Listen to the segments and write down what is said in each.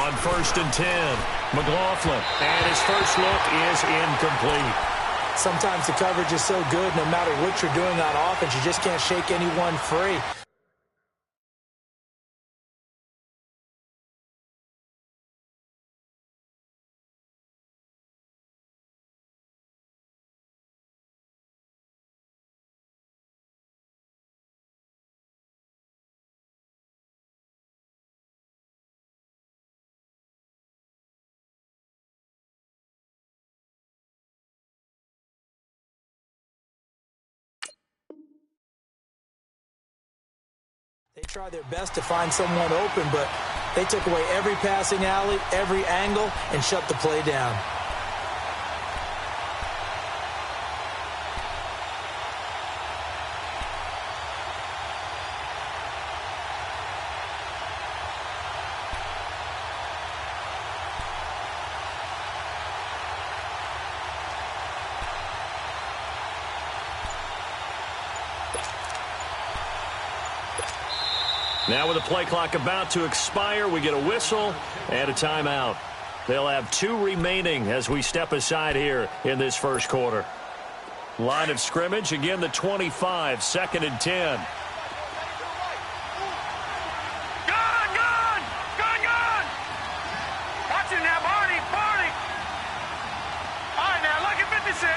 on 1st and 10. McLaughlin, and his first look is incomplete. Sometimes the coverage is so good, no matter what you're doing on offense, you just can't shake anyone free. They tried their best to find someone open, but they took away every passing alley, every angle, and shut the play down. Now with the play clock about to expire, we get a whistle and a timeout. They'll have 2 remaining as we step aside here in this first quarter. Line of scrimmage, again the 25, 2nd and 10. Gun! Watch it now, Barney! All right, now, lucky 56!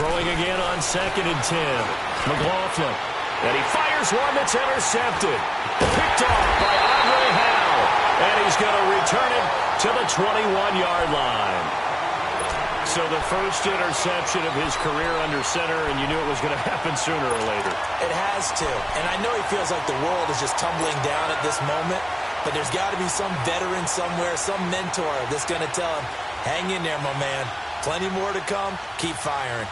Throwing again on 2nd and 10. McLaughlin. And he fires one that's intercepted. Picked off by Andre Howell. And he's going to return it to the 21-yard line. So the first interception of his career under center, and you knew it was going to happen sooner or later. It has to. And I know he feels like the world is just tumbling down at this moment, but there's got to be some veteran somewhere, some mentor that's going to tell him, hang in there, my man. Plenty more to come. Keep firing.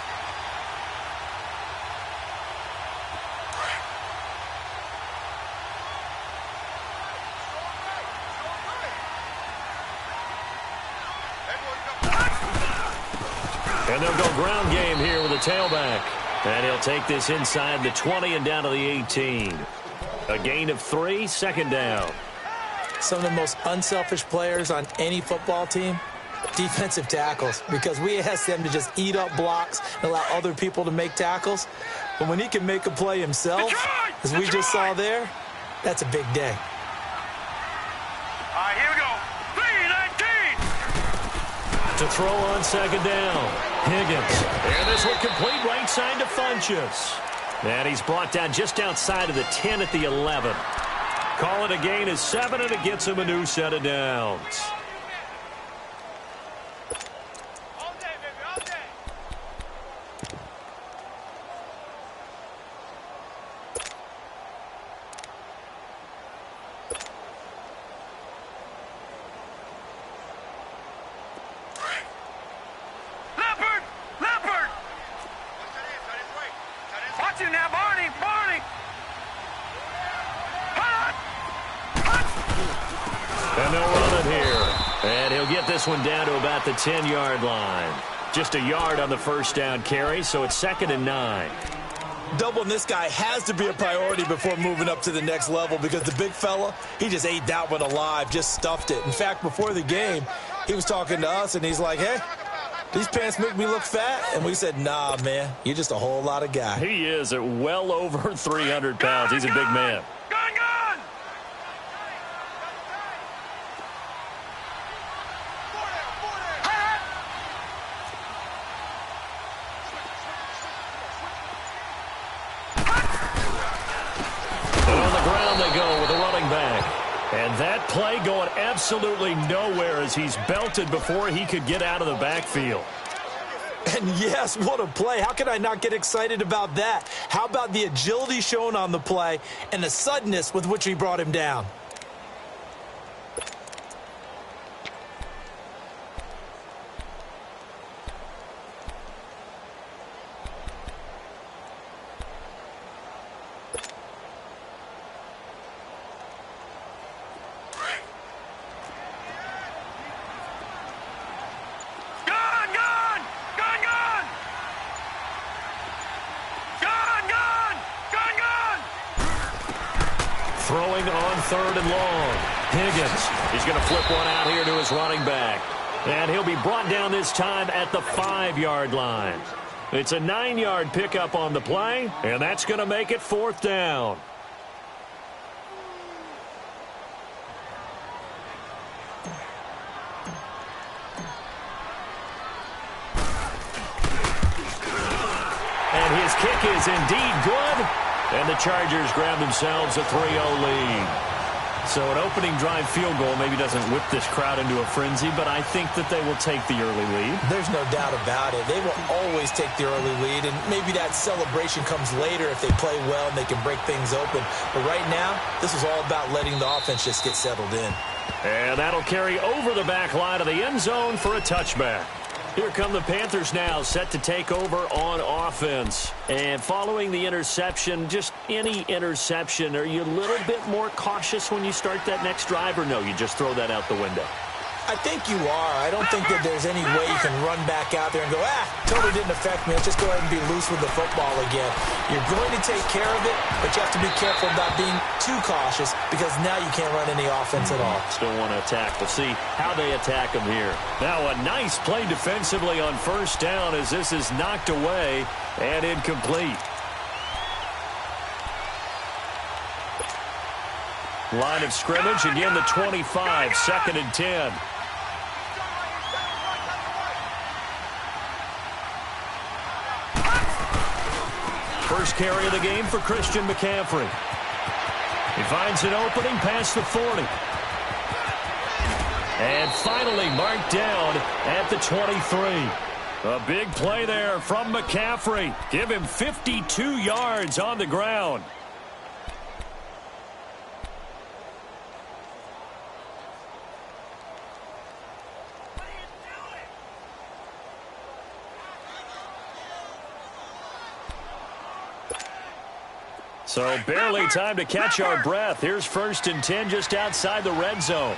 And they'll go ground game here with a tailback. And he'll take this inside the 20 and down to the 18. A gain of 3, 2nd down. Some of the most unselfish players on any football team, defensive tackles, because we ask them to just eat up blocks and allow other people to make tackles. But when he can make a play himself, as we just saw there, that's a big day. All right, here we go. 3-19. To throw on 2nd down. Higgins. And this one complete right side to Funchess. And he's brought down just outside of the 10 at the 11. Call it a gain of 7, and it gets him a new set of downs. And they'll run it here. And he'll get this one down to about the 10-yard line. Just a yard on the first down carry, so it's 2nd and 9. Doubling this guy has to be a priority before moving up to the next level, because the big fella, he just ate that one alive, just stuffed it. In fact, before the game, he was talking to us, and he's like, hey, these pants make me look fat. And we said, nah, man, you're just a whole lot of guy. He is at well over 300 pounds. He's a big man. And that play going absolutely nowhere as he's belted before he could get out of the backfield. And yes, what a play. How can I not get excited about that? How about the agility shown on the play and the suddenness with which he brought him down? 3rd and long. Higgins, he's going to flip one out here to his running back. And he'll be brought down this time at the 5-yard line. It's a 9-yard pickup on the play, and that's going to make it 4th down. And his kick is indeed good, and the Chargers grab themselves a 3-0 lead. So an opening drive field goal maybe doesn't whip this crowd into a frenzy, but I think that they will take the early lead. There's no doubt about it. They will always take the early lead, and maybe that celebration comes later if they play well and they can break things open. But right now, this is all about letting the offense just get settled in. And that'll carry over the back line of the end zone for a touchback. Here come the Panthers now, set to take over on offense. And following the interception, just any interception, are you a little bit more cautious when you start that next drive, or no, you just throw that out the window? I think you are. I don't think that there's any way you can run back out there and go, totally didn't affect me. Let's just go ahead and be loose with the football again. You're going to take care of it, but you have to be careful about being too cautious because now you can't run any offense at all. Still want to attack. We'll see how they attack them here. Now a nice play defensively on 1st down as this is knocked away and incomplete. Line of scrimmage, again the 25, 2nd and 10. First carry of the game for Christian McCaffrey. He finds an opening past the 40. And finally marked down at the 23. A big play there from McCaffrey. Give him 52 yards on the ground. So barely time to catch our breath. Here's 1st and 10 just outside the red zone.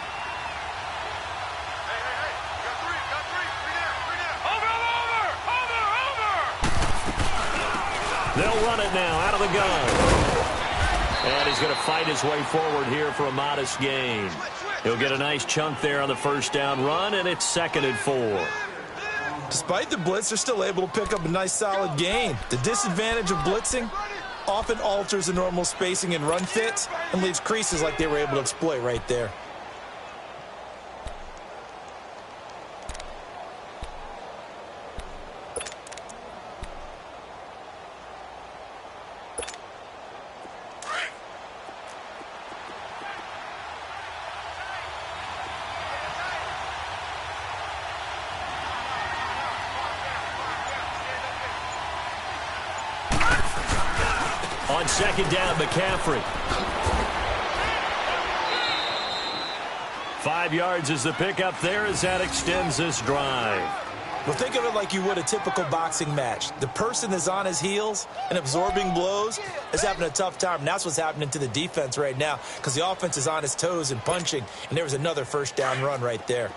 They'll run it now out of the gun. And he's going to fight his way forward here for a modest gain. He'll get a nice chunk there on the 1st down run, and it's 2nd and 4. Despite the blitz, they're still able to pick up a nice solid gain. The disadvantage of blitzing often alters the normal spacing and run fits and leaves creases like they were able to exploit right there. On 2nd down, McCaffrey. 5 yards is the pickup there as that extends this drive. Well, think of it like you would a typical boxing match. The person is on his heels and absorbing blows is having a tough time. And that's what's happening to the defense right now because the offense is on his toes and punching. And there was another 1st down run right there.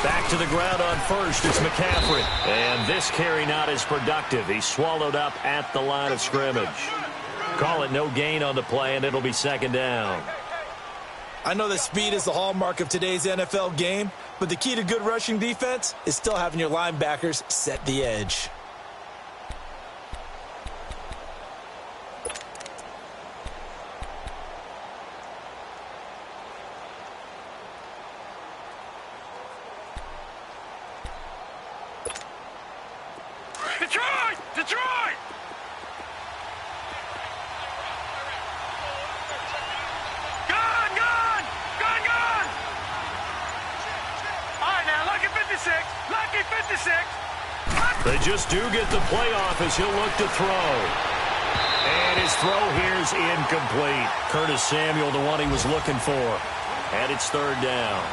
Back to the ground on 1st, it's McCaffrey. And this carry not as productive. He's swallowed up at the line of scrimmage. Call it no gain on the play, and it'll be 2nd down. I know that speed is the hallmark of today's NFL game, but the key to good rushing defense is still having your linebackers set the edge. Detroit! Gun! All right, now, lucky 56. Lucky 56. They just do get the play off as he'll look to throw. And his throw here's incomplete. Curtis Samuel, the one he was looking for. And it's 3rd down.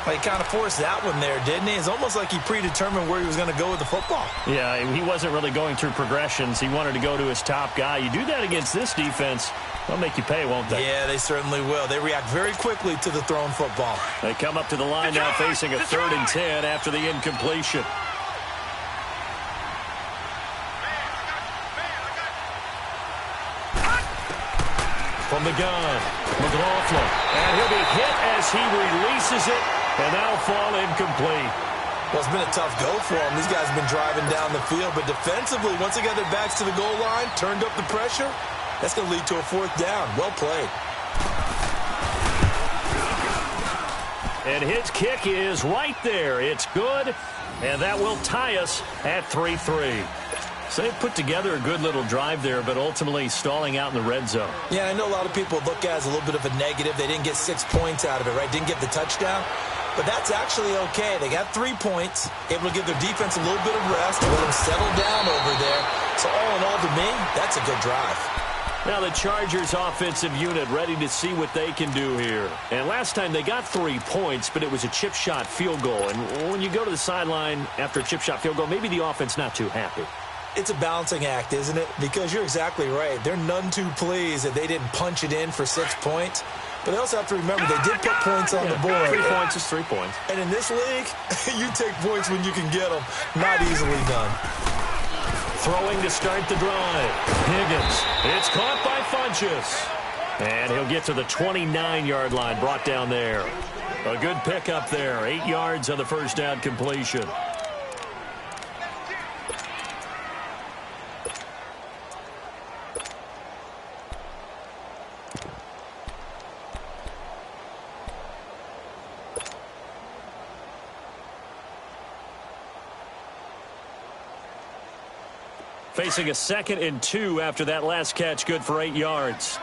Well, he kind of forced that one there, didn't he? It's almost like he predetermined where he was going to go with the football. Yeah, he wasn't really going through progressions. He wanted to go to his top guy. You do that against this defense, they'll make you pay, won't they? Yeah, they certainly will. They react very quickly to the thrown football. They come up to the line now facing a 3rd and 10 after the incompletion. From the gun, McLaughlin. And he'll be hit as he releases it, and that'll fall incomplete. Well, it's been a tough go for them. These guys have been driving down the field, but defensively, once they got their backs to the goal line, turned up the pressure, that's going to lead to a 4th down. Well played. And his kick is right there. It's good, and that will tie us at 3-3. So they put together a good little drive there, but ultimately stalling out in the red zone. Yeah, I know a lot of people look at it as a little bit of a negative. They didn't get 6 points out of it, right? Didn't get the touchdown. But that's actually okay. They got 3 points, able to give their defense a little bit of rest, let them settle down over there. So all in all, to me, that's a good drive. Now the Chargers offensive unit ready to see what they can do here. And last time they got 3 points, but it was a chip shot field goal. And when you go to the sideline after a chip shot field goal, maybe the offense not too happy. It's a balancing act, isn't it? Because you're exactly right. They're none too pleased that they didn't punch it in for 6 points. But they also have to remember they did put points on the board. 3 points is 3 points. And in this league, you take points when you can get them. Not easily done. Throwing to start the drive. Higgins. It's caught by Funchess. And he'll get to the 29-yard line, brought down there. A good pickup there. 8 yards on the first down completion. Facing a 2nd and 2 after that last catch, good for 8 yards.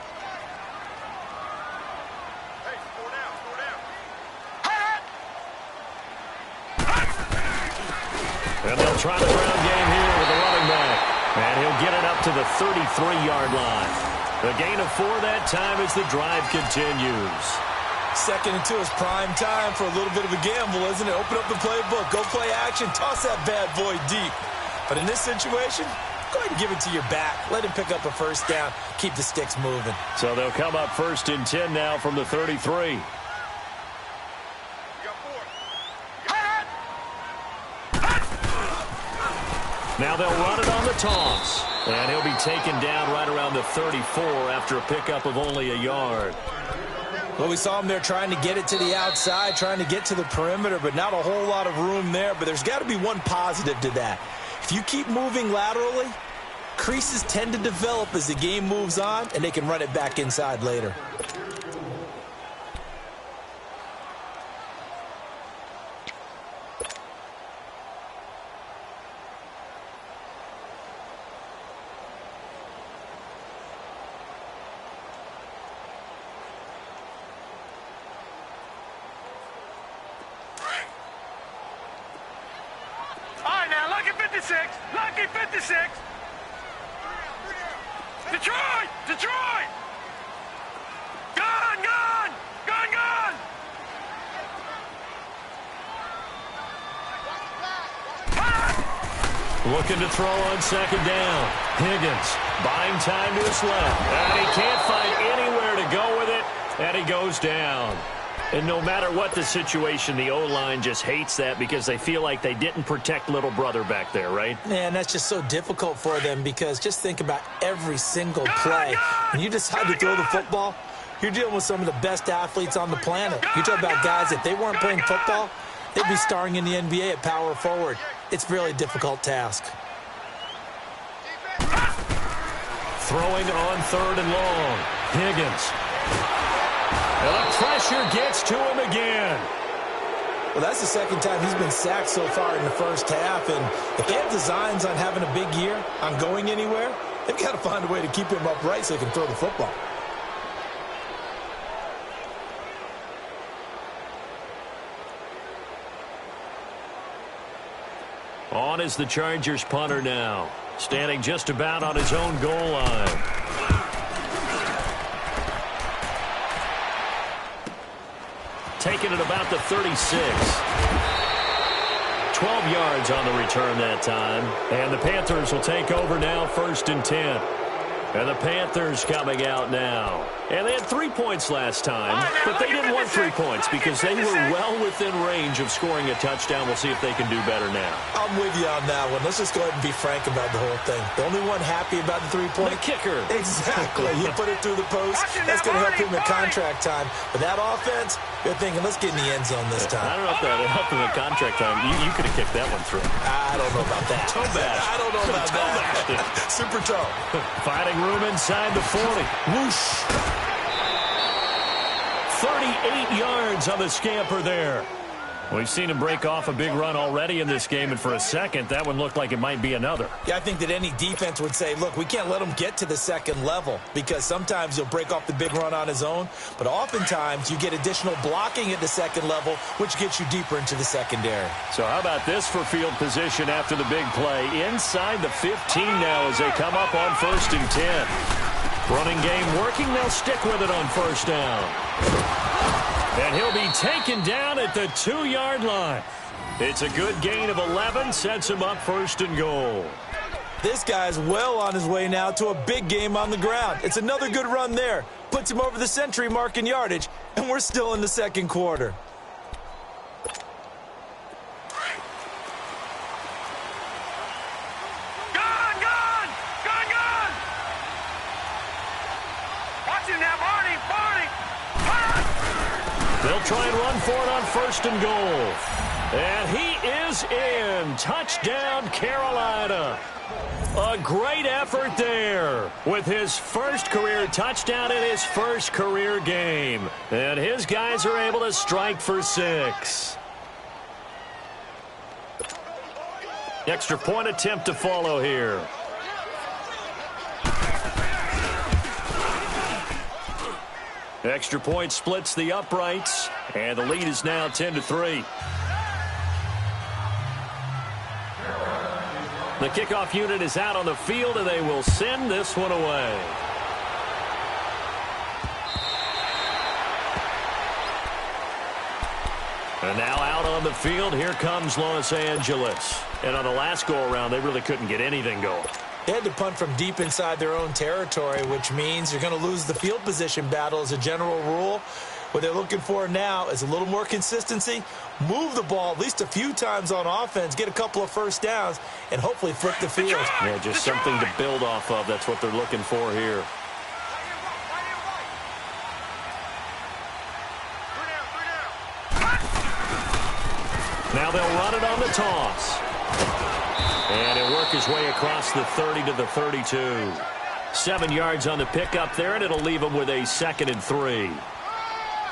And they'll try the ground game here with the running back. And he'll get it up to the 33-yard line. The gain of 4 that time as the drive continues. 2nd and 2 is prime time for a little bit of a gamble, isn't it? Open up the playbook, go play action, toss that bad boy deep. But in this situation, go ahead and give it to your back. Let him pick up a 1st down. Keep the sticks moving. So they'll come up 1st and 10 now from the 33. Now they'll run it on the toss. And he'll be taken down right around the 34 after a pickup of only a yard. Well, we saw him there trying to get it to the outside, trying to get to the perimeter, but not a whole lot of room there. But there's got to be one positive to that. If you keep moving laterally, creases tend to develop as the game moves on, and they can run it back inside later. Lucky 56. Detroit! Detroit! Gone! Gone! Gone! Gone! Looking to throw on 2nd down. Higgins buying time to his left. And he can't find anywhere to go with it. And he goes down. And no matter what the situation, the O-line just hates that because they feel like they didn't protect little brother back there, right? Man, that's just so difficult for them because just think about every single play. When you decide to throw the football, you're dealing with some of the best athletes on the planet. You talk about guys, if they weren't playing football, they'd be starring in the NBA at power forward. It's a really difficult task. Throwing on 3rd and long. Higgins. And the pressure gets to him again. Well, that's the 2nd time he's been sacked so far in the first half. And if they have designs on having a big year, on going anywhere, they've got to find a way to keep him upright so he can throw the football. On is the Chargers punter now, standing just about on his own goal line. taken at about the 36. 12 yards on the return that time. And the Panthers will take over now, 1st and 10. And the Panthers coming out now. And they had 3 points last time, but they didn't want 3 points because they were well within range of scoring a touchdown. We'll see if they can do better now. I'm with you on that one. Let's just go ahead and be frank about the whole thing. The only one happy about the 3-point. The kicker. Exactly. You put it through the post. That's going to help him in contract time. But that offense, they're thinking, let's get in the end zone this time. I don't know if that helped him in contract time. You could have kicked that one through. I don't know about that. Toe bash. I don't know about that. Super toe. Finding room inside the 40. Whoosh. 38 yards on the scamper there. We've seen him break off a big run already in this game, and for a second, that one looked like it might be another. Yeah, I think that any defense would say, look, we can't let him get to the second level because sometimes he'll break off the big run on his own, but oftentimes you get additional blocking at the second level, which gets you deeper into the secondary. So how about this for field position after the big play? Inside the 15 now as they come up on 1st and 10. Running game working. They'll stick with it on 1st down. And he'll be taken down at the 2-yard line. It's a good gain of 11. Sets him up 1st and goal. This guy's well on his way now to a big game on the ground. It's another good run there. Puts him over the century mark in yardage, and we're still in the second quarter. They'll try and run for it on 1st and goal. And he is in. Touchdown, Carolina. A great effort there with his first career touchdown in his first career game. And his guys are able to strike for 6. Extra point attempt to follow here. Extra point splits the uprights, and the lead is now 10-3. The kickoff unit is out on the field, and they will send this one away. And now out on the field, here comes Los Angeles. And on the last go-around, they really couldn't get anything going. They had to punt from deep inside their own territory, which means you're going to lose the field position battle as a general rule. What they're looking for now is a little more consistency, move the ball at least a few times on offense, get a couple of 1st downs, and hopefully flip the field. Yeah, just something to build off of. That's what they're looking for here. Now they'll run it on the toss. And he'll work his way across the 30 to the 32. 7 yards on the pickup there, and it'll leave him with a 2nd and 3.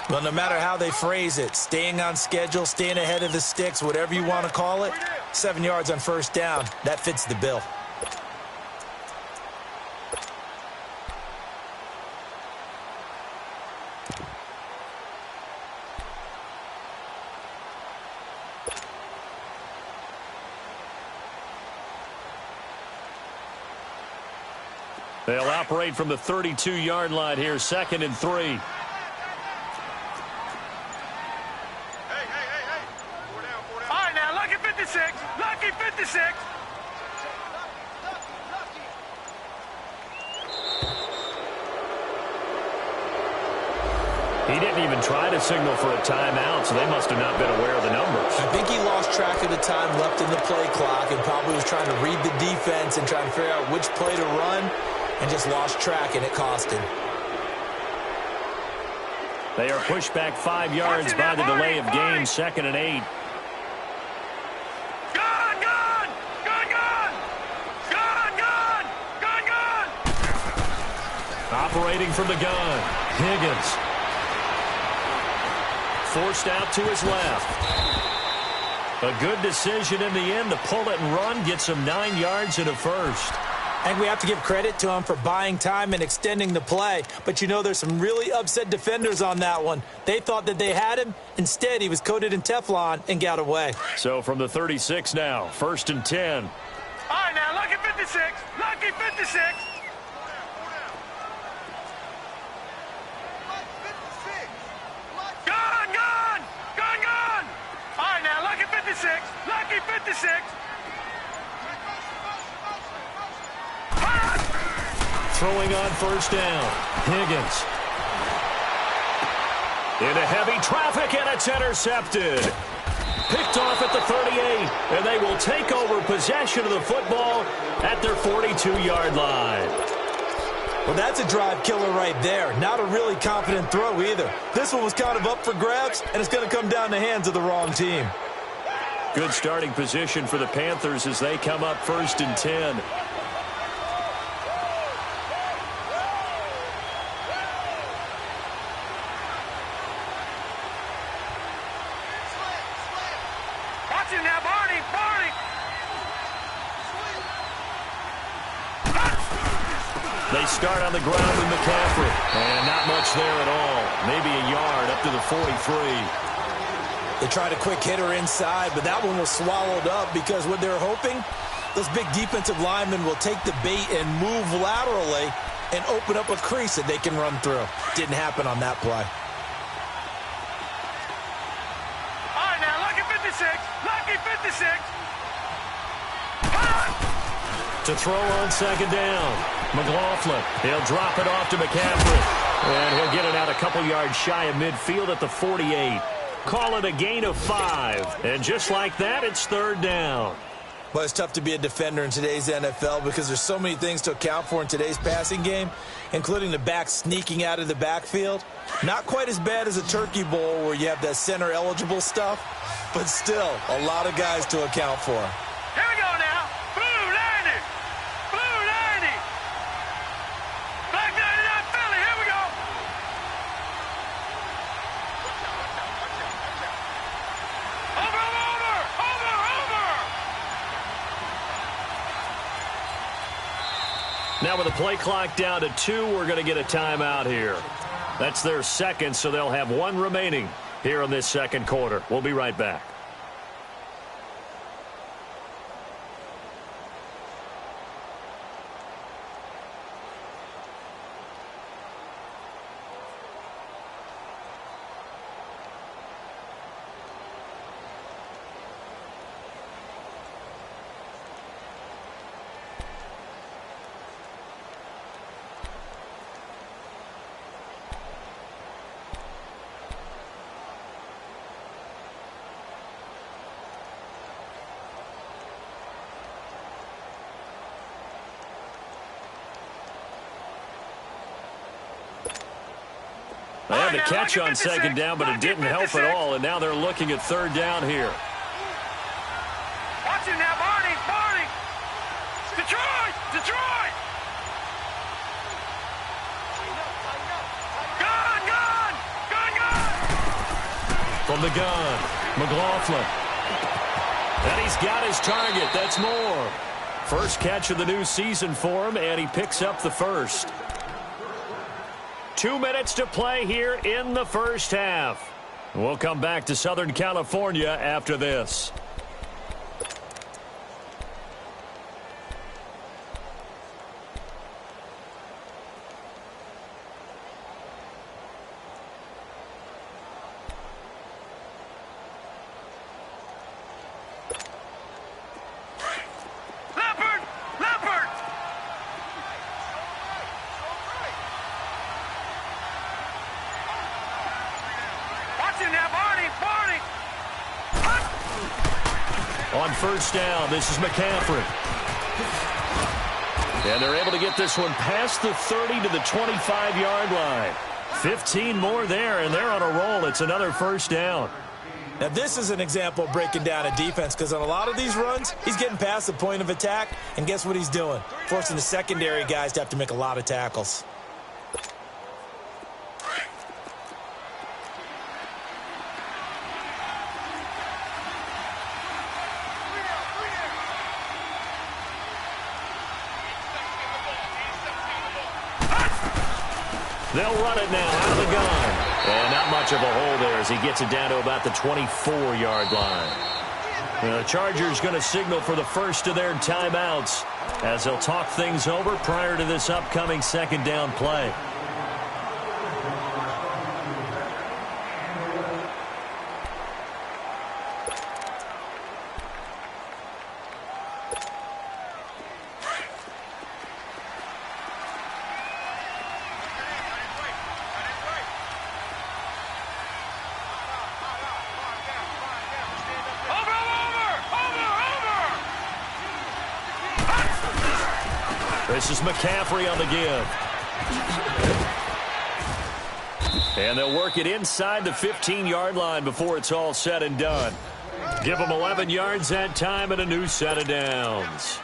Well, no matter how they phrase it, staying on schedule, staying ahead of the sticks, whatever you want to call it, 7 yards on 1st down, that fits the bill. They'll operate from the 32-yard line here, 2nd and 3. Hey. 4 down. All right, now, lucky 56. Lucky 56. He didn't even try to signal for a timeout, so they must have not been aware of the numbers. I think he lost track of the time left in the play clock and probably was trying to read the defense and trying to figure out which play to run and just lost track, and it cost him. They are pushed back 5 yards by the delay of game, 2nd and 8. Operating from the gun, Higgins. Forced out to his left. A good decision in the end to pull it and run, gets him 9 yards and a 1st. I think we have to give credit to him for buying time and extending the play. But, you know, there's some really upset defenders on that one. They thought that they had him. Instead, he was coated in Teflon and got away. So from the 36 now, 1st and 10. All right, now, lucky 56. Lucky 56. Gun! 56. Throwing on first down. Higgins. Into heavy traffic, and it's intercepted. Picked off at the 38, and they will take over possession of the football at their 42-yard line. Well, that's a drive killer right there. Not a really confident throw either. This one was kind of up for grabs, and it's going to come down the hands of the wrong team. Good starting position for the Panthers as they come up 1st and 10. Watch him now, Barney. Barney. They start on the ground with McCaffrey. And not much there at all. Maybe a yard up to the 43. They tried a quick hitter inside, but that one was swallowed up because what they're hoping, those big defensive linemen will take the bait and move laterally and open up a crease that they can run through. Didn't happen on that play. All right, now, lucky 56. Lucky 56. To throw on second down. McLaughlin. He'll drop it off to McCaffrey. And he'll get it out a couple yards shy of midfield at the 48. Call it a gain of 5. And just like that, it's 3rd down. Well, it's tough to be a defender in today's NFL because there's so many things to account for in today's passing game, including the back sneaking out of the backfield. Not quite as bad as a turkey bowl where you have that center-eligible stuff, but still a lot of guys to account for. Here we go now. Blue 90. Blue 90. Black 99 Philly. Here we go. Over, over, over, over. Now with the play clock down to 2, we're going to get a timeout here. That's their second, so they'll have 1 remaining here in this second quarter. We'll be right back. They had the catch on second down, but it didn't help at all, and now they're looking at 3rd down here. Watch him now, Barney. Barney. Detroit. Detroit. Gun, gun. Gun, gun. From the gun, McLaughlin. And he's got his target. That's more. First catch of the new season for him, and he picks up the first. 2 minutes to play here in the first half. We'll come back to Southern California after this. On first down, this is McCaffrey. And they're able to get this one past the 30 to the 25-yard line. 15 more there, and they're on a roll. It's another first down. Now, this is an example of breaking down a defense because on a lot of these runs, he's getting past the point of attack, and guess what he's doing? Forcing the secondary guys to have to make a lot of tackles. They'll run it now out of the gun. And not much of a hole there as he gets it down to about the 24-yard line. The Chargers going to signal for the first of their timeouts as they'll talk things over prior to this upcoming second down play. This is McCaffrey on the give. And they'll work it inside the 15-yard line before it's all said and done. Give them 11 yards that time and a new set of downs.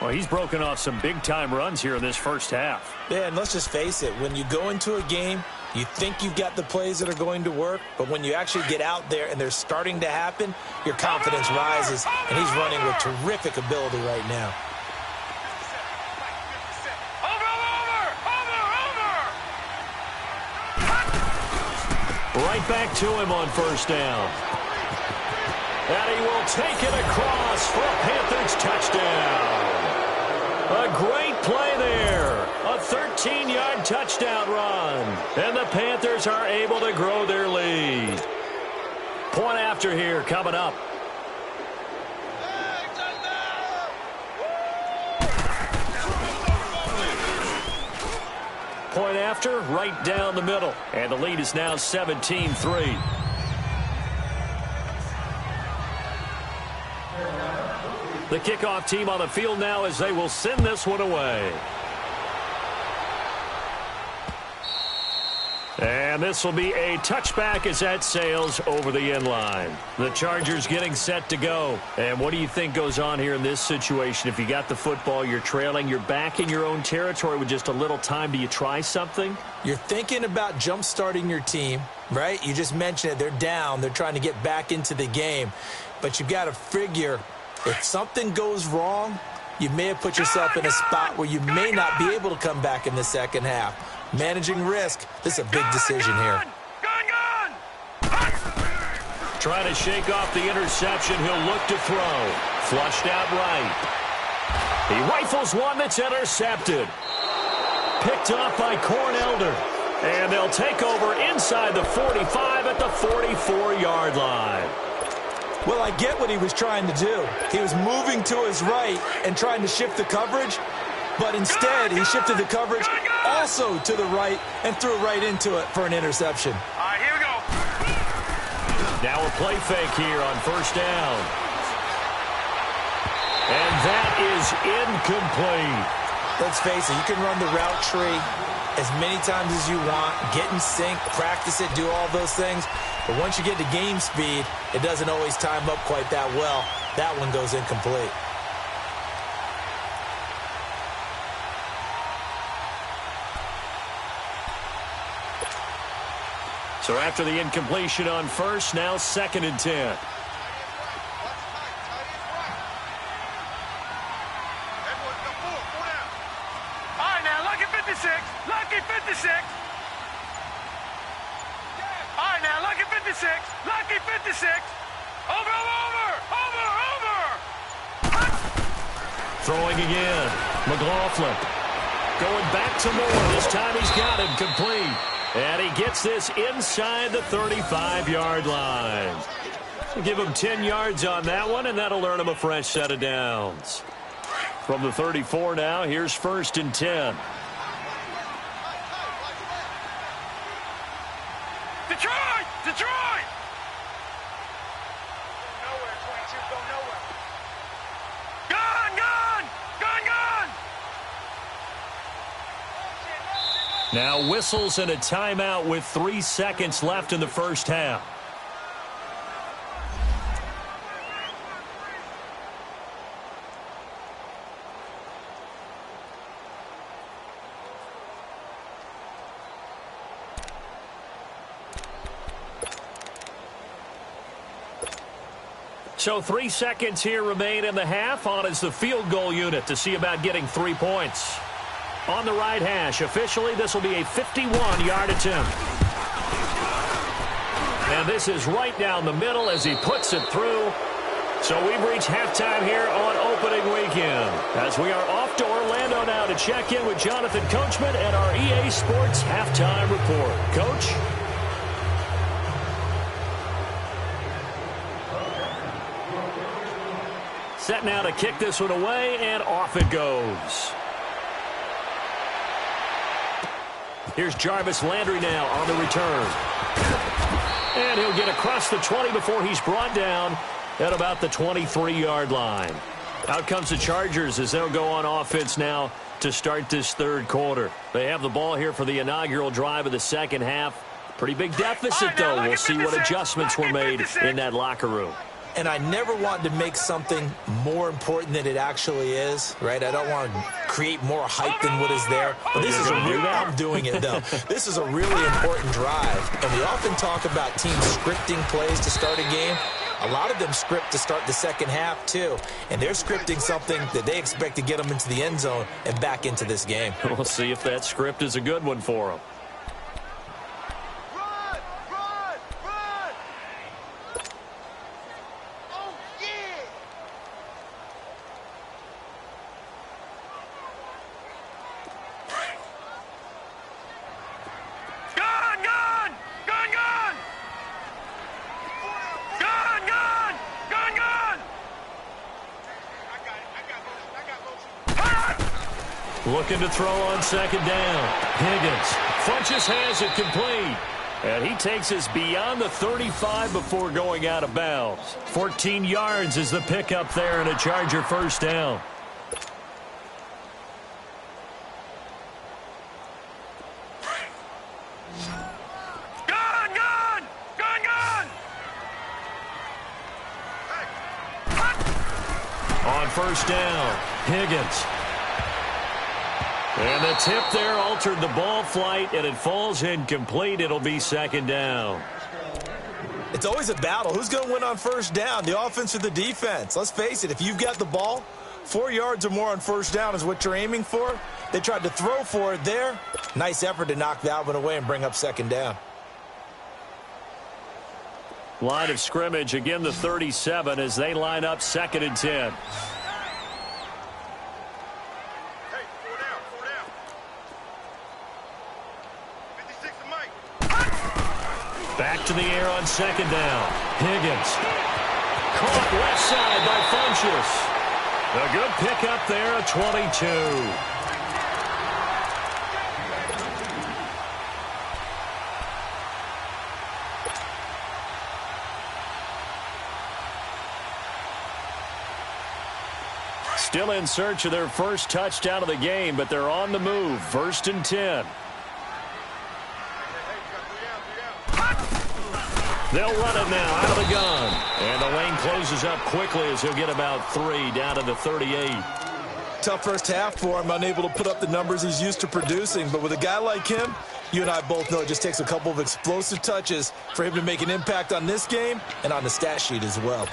Well, he's broken off some big-time runs here in this first half. Yeah, and let's just face it. When you go into a game, you think you've got the plays that are going to work, but when you actually get out there and they're starting to happen, your confidence rises, and he's running with terrific ability right now. Right back to him on first down. And he will take it across for a Panthers touchdown. A great play there. A 13-yard touchdown run. And the Panthers are able to grow their lead. Point after here coming up. Point after, right down the middle. And the lead is now 17-3. The kickoff team on the field now as they will send this one away. And this will be a touchback as that sails over the end line. The Chargers getting set to go. And what do you think goes on here in this situation? If you got the football, you're trailing, you're back in your own territory with just a little time. Do you try something? You're thinking about jump-starting your team, right? You just mentioned it. They're down. They're trying to get back into the game. But you've got to figure, if something goes wrong, you may have put yourself in a spot where you may not be able to come back in the second half. Managing risk, this is a big decision here. Trying to shake off the interception. He'll look to throw. Flushed out right. He rifles one that's intercepted. Picked off by Cornelder. And they'll take over inside the 45 at the 44-yard line. Well, I get what he was trying to do. He was moving to his right and trying to shift the coverage, but instead he shifted the coverage also to the right and threw right into it for an interception. All right, here we go. Now a play fake here on first down. And that is incomplete. Let's face it, you can run the route tree as many times as you want, get in sync, practice it, do all those things. But once you get to game speed, it doesn't always time up quite that well. That one goes incomplete. So after the incompletion on first, now 2nd and 10. All right, now, lucky 56. Lucky 56. All right, now, lucky 56. Lucky 56. Over. Throwing again. McLaughlin. Going back to Moore. This time he's got him complete. And he gets this inside the 35-yard line. So give him 10 yards on that one, and that'll earn him a fresh set of downs. From the 34 now, here's 1st and 10. Detroit! Nowhere, 22, go nowhere. Gun! Now whistles and a timeout with 3 seconds left in the first half. So 3 seconds here remain in the half. On is the field goal unit to see about getting 3 points. On the right hash, officially, this will be a 51-yard attempt. And this is right down the middle as he puts it through. So we've reached halftime here on opening weekend. As we are off to Orlando now to check in with Jonathan Coachman and our EA Sports halftime report. Coach? Set now to kick this one away, and off it goes. Here's Jarvis Landry now on the return. And he'll get across the 20 before he's brought down at about the 23-yard line. Out comes the Chargers as they'll go on offense now to start this third quarter. They have the ball here for the inaugural drive of the second half. Pretty big deficit, though. We'll see what adjustments were made in that locker room. And I never want to make something more important than it actually is, right? I don't want to create more hype than what is there. But this is a real, I'm doing it, though. This is a really important drive. And we often talk about teams scripting plays to start a game. A lot of them script to start the second half, too. And they're scripting something that they expect to get them into the end zone and back into this game. We'll see if that script is a good one for them. Looking to throw on second down. Higgins. Funches has it complete. And he takes us beyond the 35 before going out of bounds. 14 yards is the pickup there and a Charger first down. On first down, Higgins. And the tip there altered the ball flight, and it falls incomplete. It'll be second down. It's always a battle. Who's going to win on first down, the offense or the defense? Let's face it, if you've got the ball, 4 yards or more on first down is what you're aiming for. They tried to throw for it there. Nice effort to knock that one away and bring up second down. Line of scrimmage, again the 37 as they line up second and 10. Back to the air on second down. Higgins. Caught left side by Funches. A good pickup there, a 22. Still in search of their first touchdown of the game, but they're on the move. First and 10. They'll run it now out of the gun. And the lane closes up quickly as he'll get about 3 down to the 38. Tough first half for him, unable to put up the numbers he's used to producing. But with a guy like him, you and I both know it just takes a couple of explosive touches for him to make an impact on this game and on the stat sheet as well.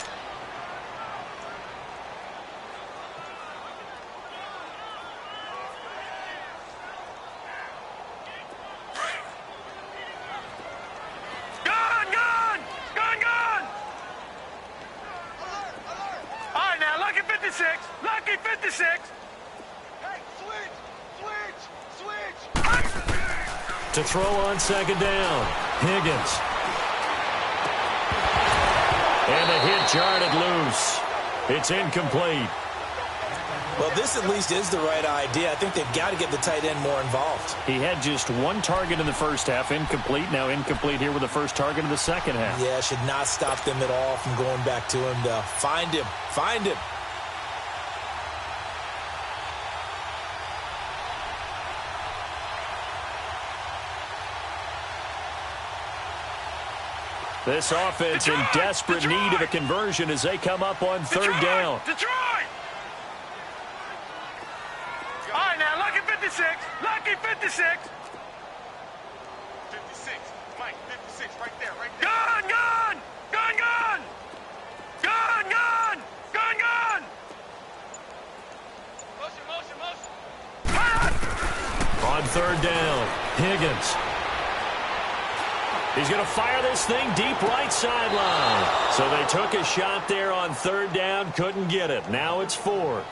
Lucky 56. Hey, switch. To throw on second down. Higgins. And the hit jarred loose. It's incomplete. Well, this at least is the right idea. I think they've got to get the tight end more involved. He had just one target in the first half, incomplete. Now incomplete here with the first target of the second half. Yeah, should not stop them at all from going back to him to find him. This offense in desperate need of a conversion as they come up on third down. Detroit! All right, now, lucky 56. Lucky 56. 56. Mike, 56, right there. Gun! Motion. On third down, Higgins. He's going to fire this thing deep right sideline. So they took a shot there on third down, couldn't get it. Now it's 4th.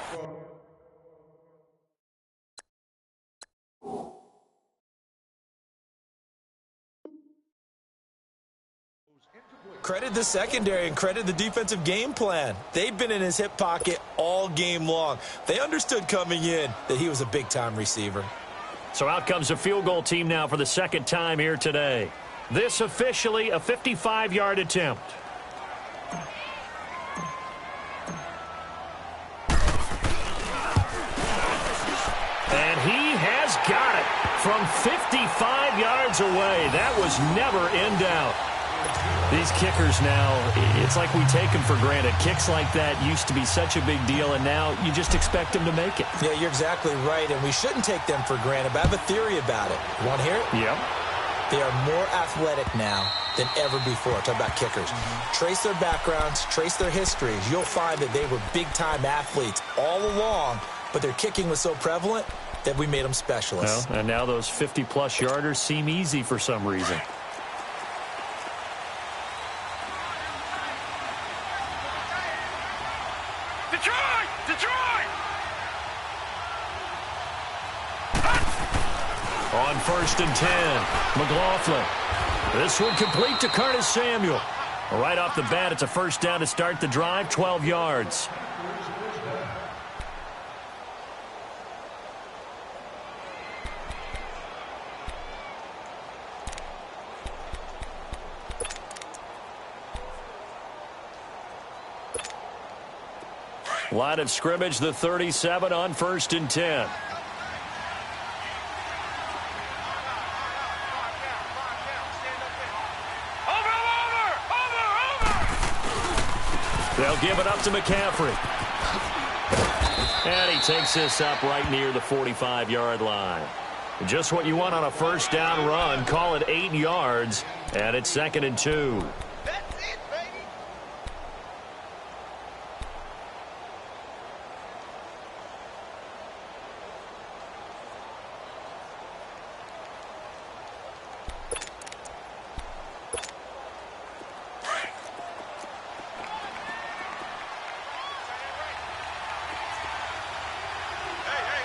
Credit the secondary and credit the defensive game plan. They've been in his hip pocket all game long. They understood coming in that he was a big-time receiver. So out comes a field goal team now for the second time here today. This officially a 55-yard attempt. And he has got it from 55 yards away. That was never in doubt. These kickers now, it's like we take them for granted. Kicks like that used to be such a big deal, and now you just expect them to make it. Yeah, you're exactly right, and we shouldn't take them for granted, but I have a theory about it. You want to hear it? Yep. They are more athletic now than ever before. Talk about kickers. Trace their backgrounds, trace their histories. You'll find that they were big-time athletes all along, but their kicking was so prevalent that we made them specialists. Well, and now those 50-plus yarders seem easy for some reason. Detroit! Detroit! On 1st and 10, McLaughlin. This one complete to Curtis Samuel. Right off the bat, it's a first down to start the drive, 12 yards. Line of scrimmage, the 37 on 1st and 10. They'll give it up to McCaffrey. And he takes this up right near the 45-yard line. Just what you want on a first down run. Call it 8 yards, and it's 2nd and 2. That's it, baby.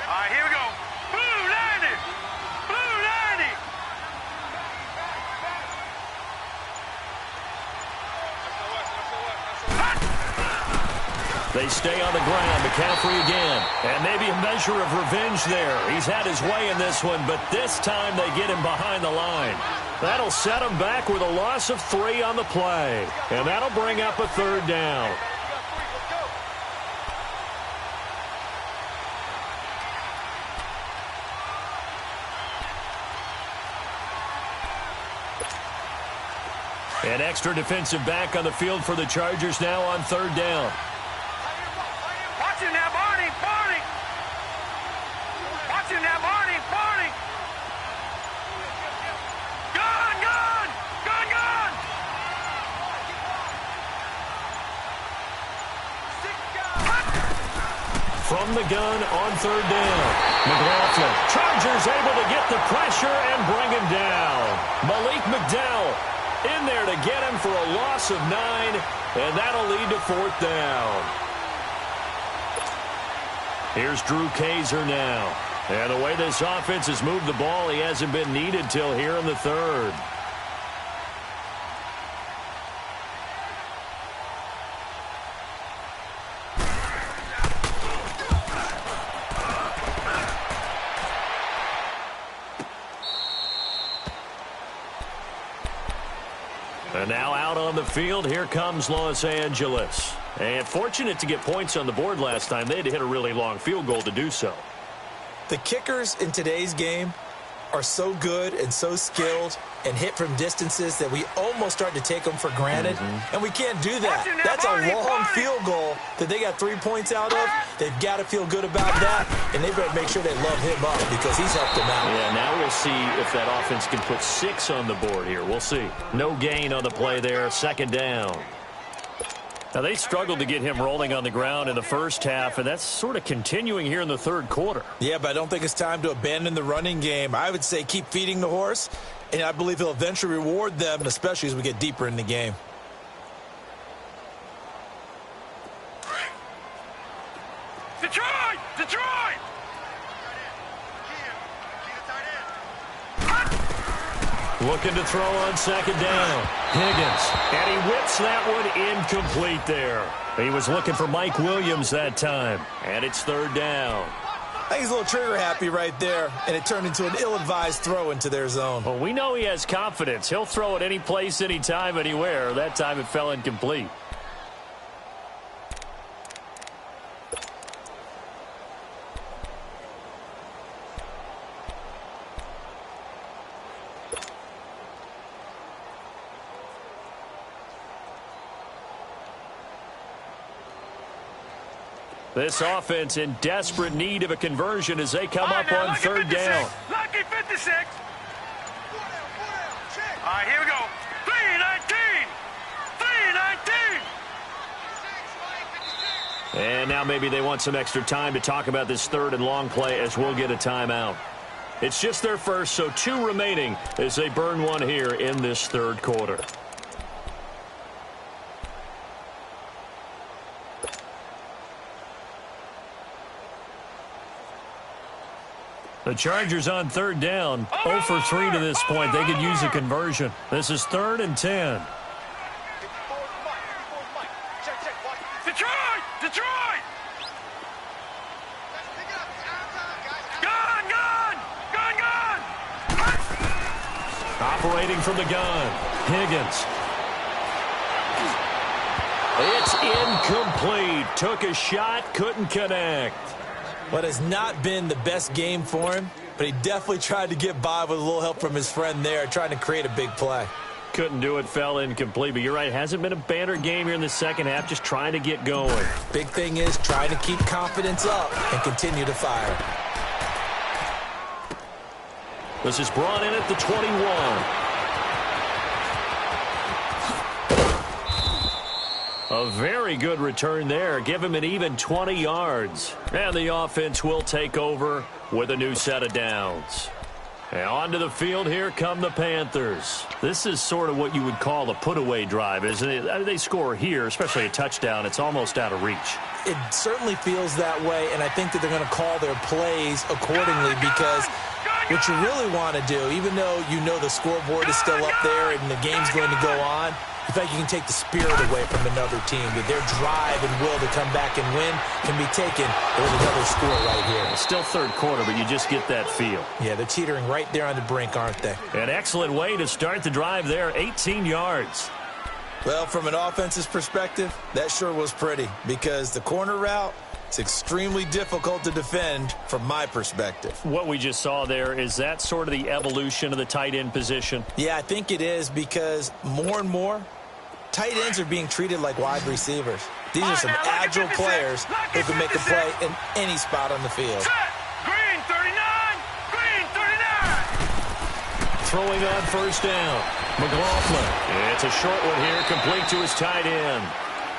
All right, here we go. Blue 90! Blue 90! They stay on the ground. McCaffrey again. And maybe a measure of revenge there. He's had his way in this one, but this time they get him behind the line. That'll set him back with a loss of 3 on the play. And that'll bring up a 3rd down. An extra defensive back on the field for the Chargers now on 3rd down. Watch him now, Barney! Barney! Watch him now, Barney! Barney! Gun! Gun! Gun! Gun! From the gun on 3rd down. McLaughlin. Chargers able to get the pressure and bring him down. Malik McDowell in there to get him for a loss of 9, and that'll lead to 4th down. Here's Drew Kaiser now. And the way this offense has moved the ball, he hasn't been needed till here in the 3rd. And now out on the field, here comes Los Angeles. And fortunate to get points on the board last time. They had to hit a really long field goal to do so. The kickers in today's game are so good and so skilled and hit from distances that we almost start to take them for granted. And we can't do that. That's a long field goal that they got 3 points out of. They've got to feel good about that, and they better make sure they love him up because he's helped them out. Yeah, now we'll see if that offense can put 6 on the board here. We'll see. No gain on the play there. 2nd down. Now, they struggled to get him rolling on the ground in the first half, and that's sort of continuing here in the 3rd quarter. Yeah, but I don't think it's time to abandon the running game. I would say keep feeding the horse, and I believe he'll eventually reward them, especially as we get deeper in the game. Detroit! Detroit! Looking to throw on 2nd down. Higgins. And he whips that one incomplete there. He was looking for Mike Williams that time. And it's 3rd down. I think he's a little trigger happy right there, and it turned into an ill-advised throw into their zone. Well, we know he has confidence. He'll throw it any place, anytime, anywhere. That time it fell incomplete. This offense in desperate need of a conversion as they come up on third down. Lucky 56. All right, here we go. 3-19. 3-19. And now maybe they want some extra time to talk about this third and long play as we'll get a timeout. It's just their first, so 2 remaining as they burn one here in this third quarter. The Chargers on third down, 0 for 3 to this point. They could use a conversion. This is 3rd and 10. Detroit! Detroit! Gun! Gun! Gun! Gun! Operating from the gun, Higgins. It's incomplete. Took a shot, couldn't connect. But it's not been the best game for him, but he definitely tried to get by with a little help from his friend there, trying to create a big play. Couldn't do it, fell incomplete. But you're right, hasn't been a banner game here in the second half, just trying to get going. Big thing is trying to keep confidence up and continue to fire. This is brought in at the 21. A very good return there. Give him an even 20 yards. And the offense will take over with a new set of downs. And onto the field, here come the Panthers. This is sort of what you would call a put-away drive, isn't it? They score here, especially a touchdown. It's almost out of reach. It certainly feels that way, and I think that they're going to call their plays accordingly because what you really want to do, even though you know the scoreboard is still up there and the game's going to go on, in fact, you can take the spirit away from another team. That their drive and will to come back and win can be taken with another score right here. It's still third quarter, but you just get that feel. Yeah, they're teetering right there on the brink, aren't they? An excellent way to start the drive there, 18 yards. Well, from an offense's perspective, that sure was pretty because the corner route, it's extremely difficult to defend from my perspective. What we just saw there, is that sort of the evolution of the tight end position? Yeah, I think it is because more and more, tight ends are being treated like wide receivers. These are some agile players who can make a play in any spot on the field. Green 39! Green 39! Throwing on first down. McLaughlin. It's a short one here, complete to his tight end.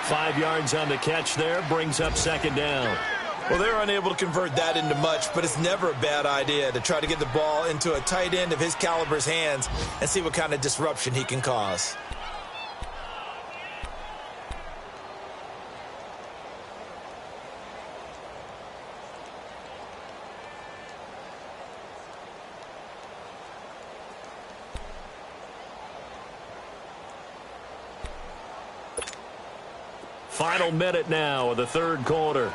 5 yards on the catch there, brings up second down. Well, they're unable to convert that into much, but it's never a bad idea to try to get the ball into a tight end of his caliber's hands and see what kind of disruption he can cause. Final minute now of the third quarter.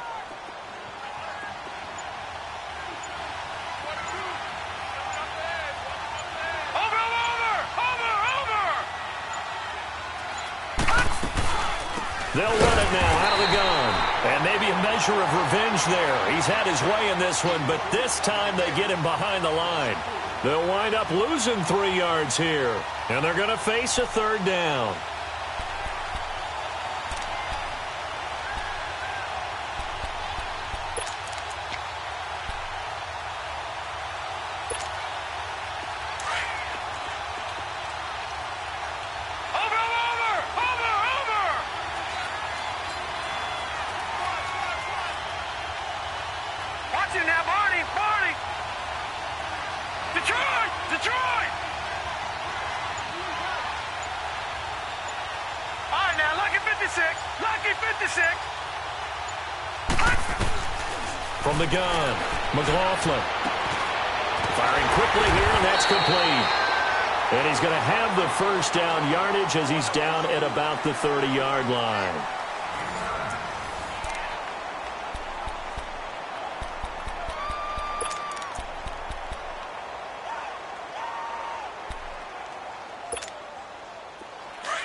They'll run it now out of the gun. And maybe a measure of revenge there. He's had his way in this one, but this time they get him behind the line. They'll wind up losing 3 yards here. And they're going to face a third down. From the gun, McLaughlin. Firing quickly here, and that's complete. And he's going to have the first down yardage as he's down at about the 30-yard line.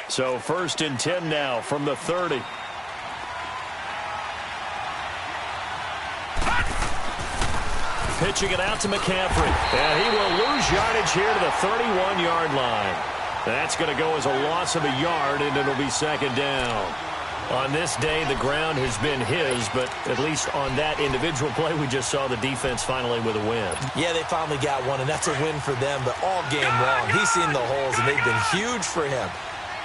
So 1st and 10 now from the 30. Pitching it out to McCaffrey. And he will lose yardage here to the 31-yard line. That's going to go as a loss of a yard, and it'll be second down. On this day, the ground has been his, but at least on that individual play, we just saw the defense finally with a win. Yeah, they finally got one, and that's a win for them, but all game long, he's seen the holes, and they've been huge for him.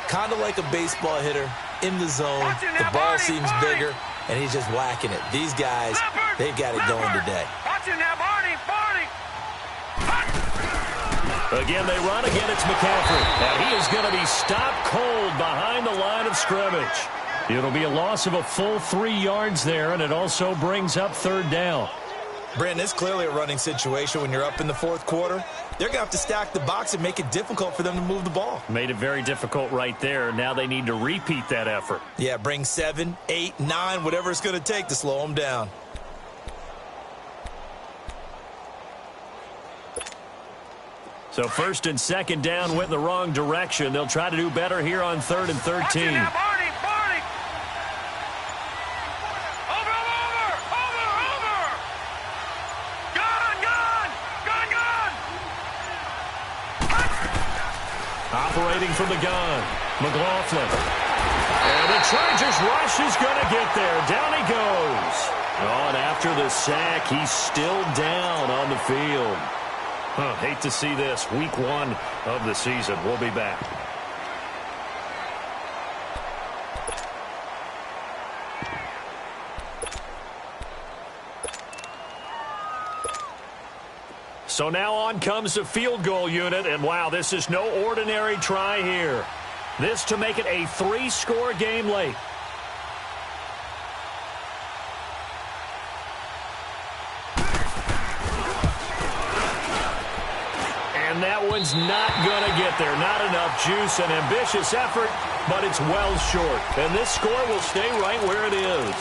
Kind of like a baseball hitter in the zone. The ball seems bigger, and he's just whacking it. These guys, they've got it going today. Again, they run. Again, it's McCaffrey. And he is going to be stopped cold behind the line of scrimmage. It'll be a loss of a full 3 yards there, and it also brings up third down. Brandon, it's clearly a running situation when you're up in the fourth quarter. They're going to have to stack the box and make it difficult for them to move the ball. Made it very difficult right there. Now they need to repeat that effort. Yeah, bring 7, 8, 9, whatever it's going to take to slow them down. So first and second down went in the wrong direction. They'll try to do better here on 3rd and 13. Operating from the gun, McLaughlin. And the Chargers rush is going to get there. Down he goes. Oh, and after the sack, he's still down on the field. Hate to see this. Week 1 of the season. We'll be back. So now on comes the field goal unit, and wow, this is no ordinary try here. This to make it a 3-score game late. And that one's not going to get there. Not enough juice. An ambitious effort, but it's well short. And this score will stay right where it is.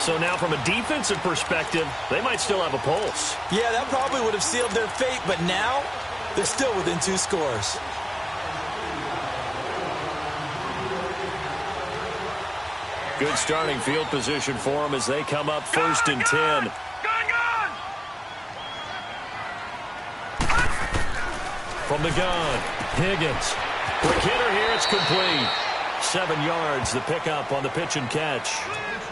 So now from a defensive perspective, they might still have a pulse. Yeah, that probably would have sealed their fate, but now they're still within 2 scores. Good starting field position for them as they come up 1st and 10. From the gun, Higgins. Quick hitter here, it's complete. 7 yards, the pickup on the pitch and catch.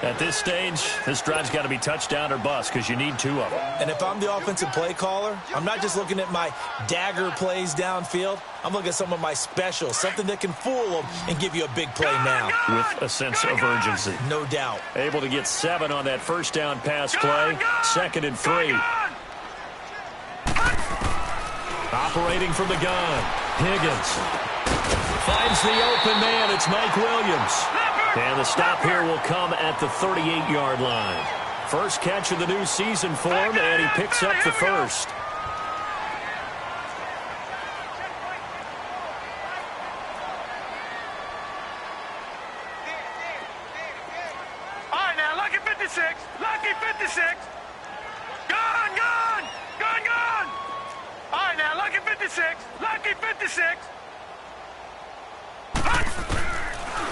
At this stage, this drive's got to be touchdown or bust because you need 2 of them. And if I'm the offensive play caller, I'm not just looking at my dagger plays downfield. I'm looking at some of my specials, something that can fool them and give you a big play now. With a sense of urgency. No doubt. Able to get 7 on that first down pass play. 2nd and 3. Operating from the gun, Higgins. Finds the open man. It's Mike Williams. And the stop here will come at the 38-yard line. First catch of the new season for him, and he picks up the first. All right, now, lucky 56. Lucky 56. Gone, gone. Gone, gone. All right, now, lucky 56. Lucky 56.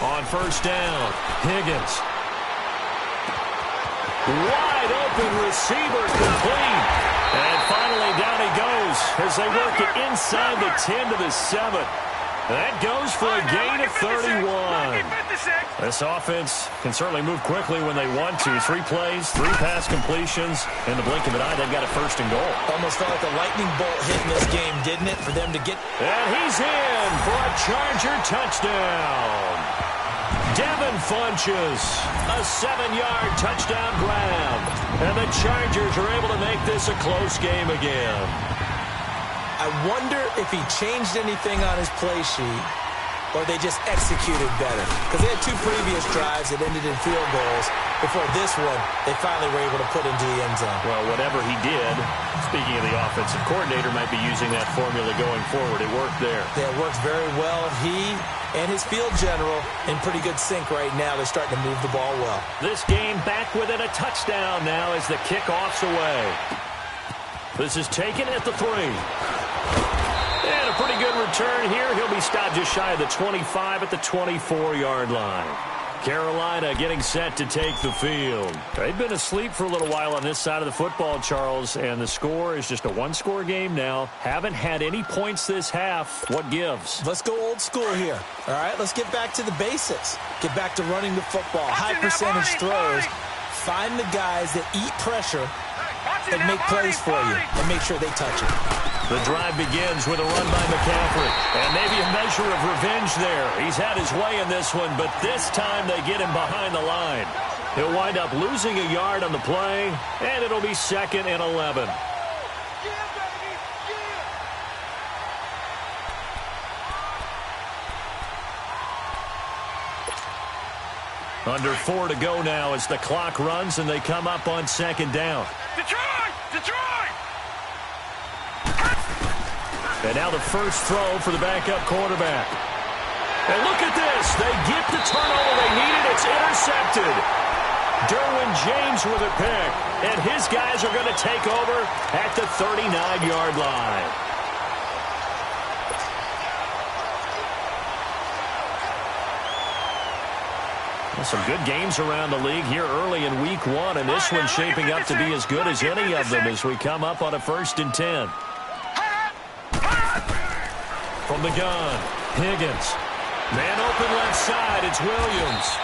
On first down, Higgins. Wide open receiver complete. And finally down he goes as they work it inside the 10 to the 7. That goes for a gain of 31. This offense can certainly move quickly when they want to. 3 plays, 3 pass completions. In the blink of an eye, they've got a 1st and goal. Almost felt like a lightning bolt hit in this game, didn't it, for them to get... And he's in for a Charger touchdown. Devin Funches, a 7-yard touchdown grab. And the Chargers are able to make this a close game again. I wonder if he changed anything on his play sheet or they just executed better. Because they had 2 previous drives that ended in field goals. Before this one, they finally were able to put into the end zone. Well, whatever he did, speaking of the offensive coordinator, might be using that formula going forward. It worked there. Yeah, it works very well. He and his field general in pretty good sync right now. They're starting to move the ball well. This game back within a touchdown now as the kickoff's away. This is taken at the 3. And a pretty good return here. He'll be stopped just shy of the 25 at the 24-yard line. Carolina getting set to take the field. They've been asleep for a little while on this side of the football, Charles, and the score is just a one-score game now. Haven't had any points this half. What gives? Let's go old school here. All right, let's get back to the basics. Get back to running the football, high percentage throws. Find the guys that eat pressure and make plays for you and make sure they touch it. The drive begins with a run by McCaffrey. And maybe a measure of revenge there. He's had his way in this one, but this time they get him behind the line. He'll wind up losing a yard on the play, and it'll be 2nd and 11. Under 4 to go now as the clock runs and they come up on 2nd down. Detroit! Detroit! And now the first throw for the backup quarterback. And look at this. They get the turnover they needed. It's intercepted. Derwin James with a pick. And his guys are going to take over at the 39-yard line. Some good games around the league here early in week 1, and this one's shaping up to be as good as any of them as we come up on a 1st and 10. From the gun, Higgins. Man open left side, it's Williams.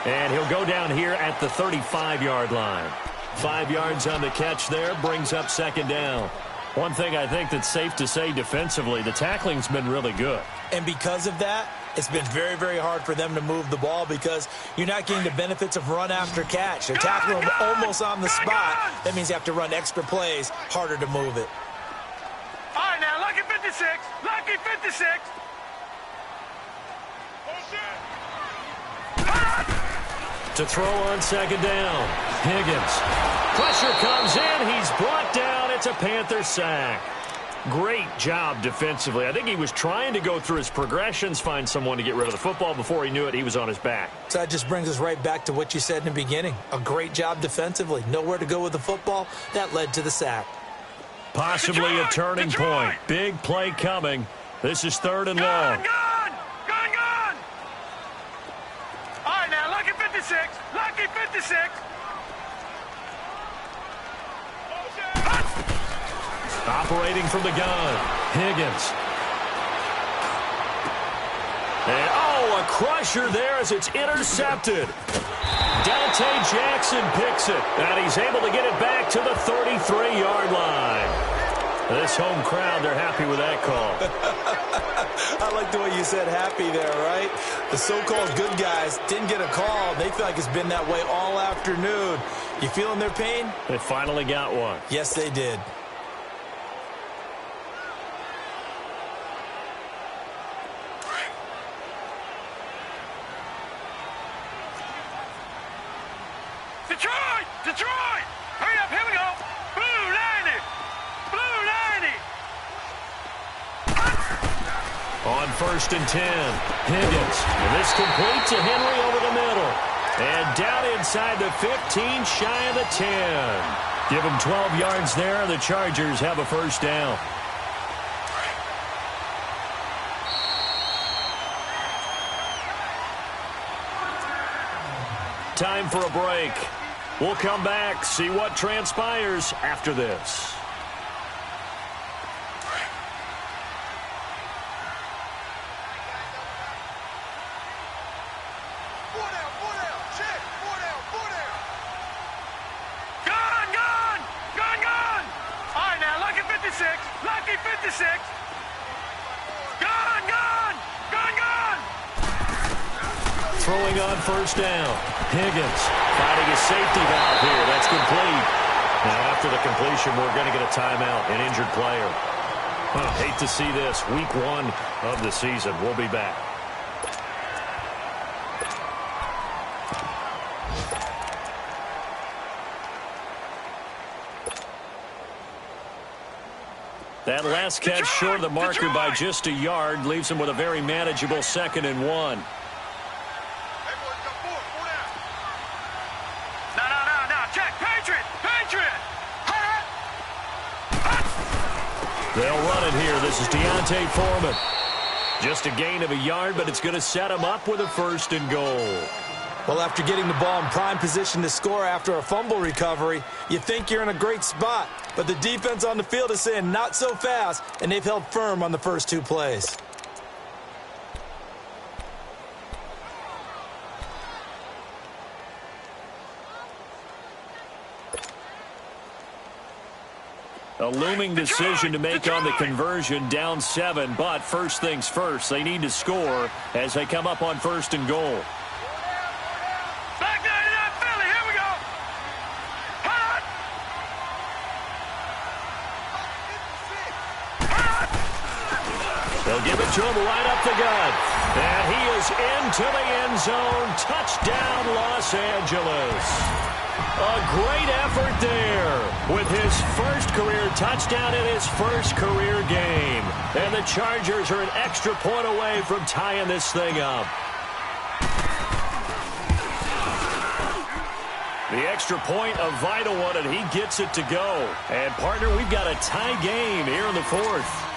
And he'll go down here at the 35-yard line. 5 yards on the catch there, brings up 2nd down. One thing I think that's safe to say defensively, the tackling's been really good. And because of that, it's been very, very hard for them to move the ball because you're not getting the benefits of run after catch. They're tackling them almost on the spot. That means you have to run extra plays, harder to move it. All right, now, lucky 56. Lucky 56. To throw on 2nd down. Higgins. Pressure comes in. He's brought down. It's a Panther sack. Great job defensively. I think he was trying to go through his progressions, find someone to get rid of the football. Before he knew it, he was on his back. So that just brings us right back to what you said in the beginning. A great job defensively. Nowhere to go with the football. That led to the sack. Possibly a turning point. Big play coming. This is 3rd and long. Gun! All right, now, lucky 56. Lucky 56. Operating from the gun. Higgins. And, a crusher there as it's intercepted. Dante Jackson picks it, and he's able to get it back to the 33-yard line. This home crowd, they're happy with that call. I like the way you said happy there, right? The so-called good guys didn't get a call. They feel like it's been that way all afternoon. You feeling their pain? They finally got one. Yes, they did. Detroit! Hurry up, here we go! Blue 90! Blue 90! On 1st and 10, Higgins. And this complete to Henry over the middle. And down inside the 15, shy of the 10. Give him 12 yards there. The Chargers have a 1st down. Time for a break. We'll come back, see what transpires after this. Gun! All right, now, lucky 56. Lucky 56. Gun! Throwing on 1st down. Higgins finding a safety valve here. That's complete. Now, after the completion, we're going to get a timeout, an injured player. Hate to see this. Week 1 of the season. We'll be back. That last catch short of the marker by just a yard leaves him with a very manageable 2nd and 1. They'll run it here. This is Deontay Foreman. Just a gain of a yard, but it's going to set him up with a 1st and goal. Well, after getting the ball in prime position to score after a fumble recovery, you think you're in a great spot. But the defense on the field is saying not so fast, and they've held firm on the first 2 plays. A looming decision to make on the conversion, down 7. But first things first, they need to score as they come up on 1st and goal. Back 99 Philly, here we go. Hot. They'll give it to him right up the gut. And he is into the end zone. Touchdown, Los Angeles. A great effort there with his first career touchdown in his first career game. And the Chargers are an extra point away from tying this thing up. The extra point, a vital one, and he gets it to go. And, partner, we've got a tie game here in the 4th.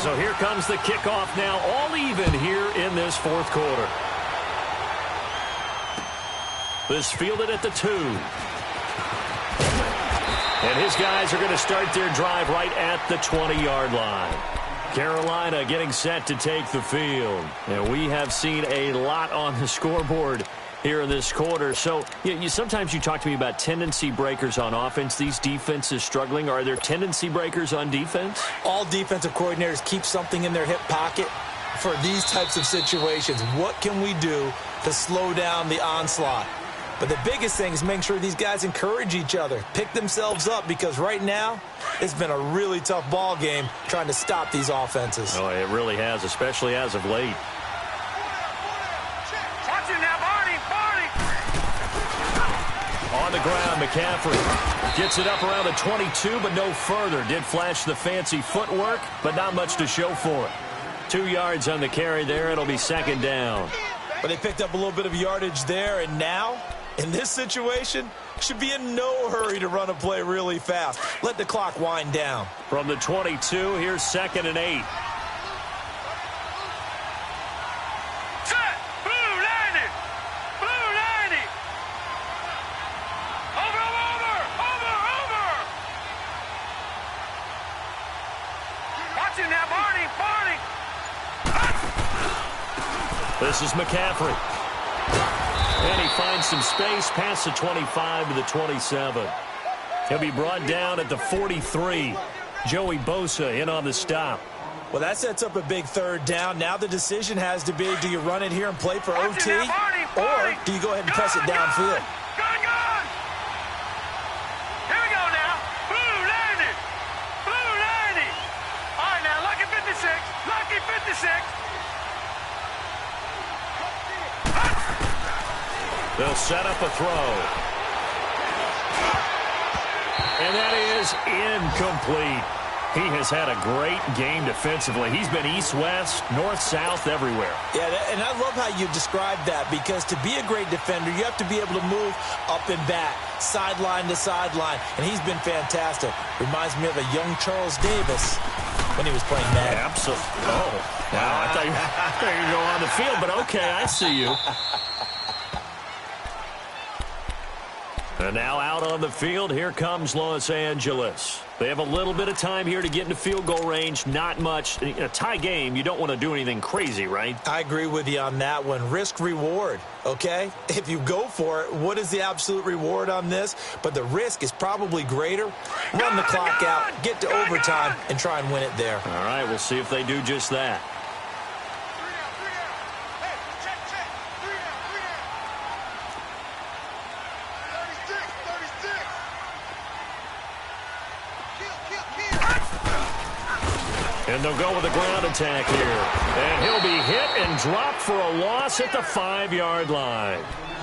So here comes the kickoff now, all even here in this 4th quarter. This fielded at the 2. And his guys are going to start their drive right at the 20-yard line. Carolina getting set to take the field. And we have seen a lot on the scoreboard here in this quarter. So sometimes you talk to me about tendency breakers on offense. These defenses struggling. Are there tendency breakers on defense? All defensive coordinators keep something in their hip pocket for these types of situations. What can we do to slow down the onslaught? But the biggest thing is making sure these guys encourage each other, pick themselves up, because right now it's been a really tough ball game trying to stop these offenses. Oh, it really has, especially as of late. Watch it now, Barney. On the ground, McCaffrey gets it up around the 22, but no further. Did flash the fancy footwork, but not much to show for it. 2 yards on the carry there. It'll be 2nd down. But they picked up a little bit of yardage there, and now, in this situation, should be in no hurry to run a play really fast. Let the clock wind down. From the 22, here's 2nd and 8. Set. Blue 90. Blue 90. Over. Watch it now, Barney. This is McCaffrey. And he finds some space past the 25 to the 27. He'll be brought down at the 43. Joey Bosa in on the stop. Well, that sets up a big 3rd down. Now the decision has to be, do you run it here and play for OT, or do you go ahead and press it downfield? Gone. Here we go now. Blue 90. Blue 90. All right, now, lucky 56. Lucky 56. They'll set up a throw. And that is incomplete. He has had a great game defensively. He's been east-west, north-south, everywhere. Yeah, and I love how you described that, because to be a great defender, you have to be able to move up and back, sideline to sideline, and he's been fantastic. Reminds me of a young Charles Davis when he was playing Madden. Absolutely. Oh, wow. I thought you were going on the field, but okay, I see you. And now out on the field, here comes Los Angeles. They have a little bit of time here to get into field goal range, not much. In a tie game, you don't want to do anything crazy, right? I agree with you on that one. Risk-reward, okay? If you go for it, what is the absolute reward on this? But the risk is probably greater. Run the clock out, get to overtime, and try and win it there. All right, we'll see if they do just that. And they'll go with a ground attack here. And he'll be hit and dropped for a loss at the 5-yard line.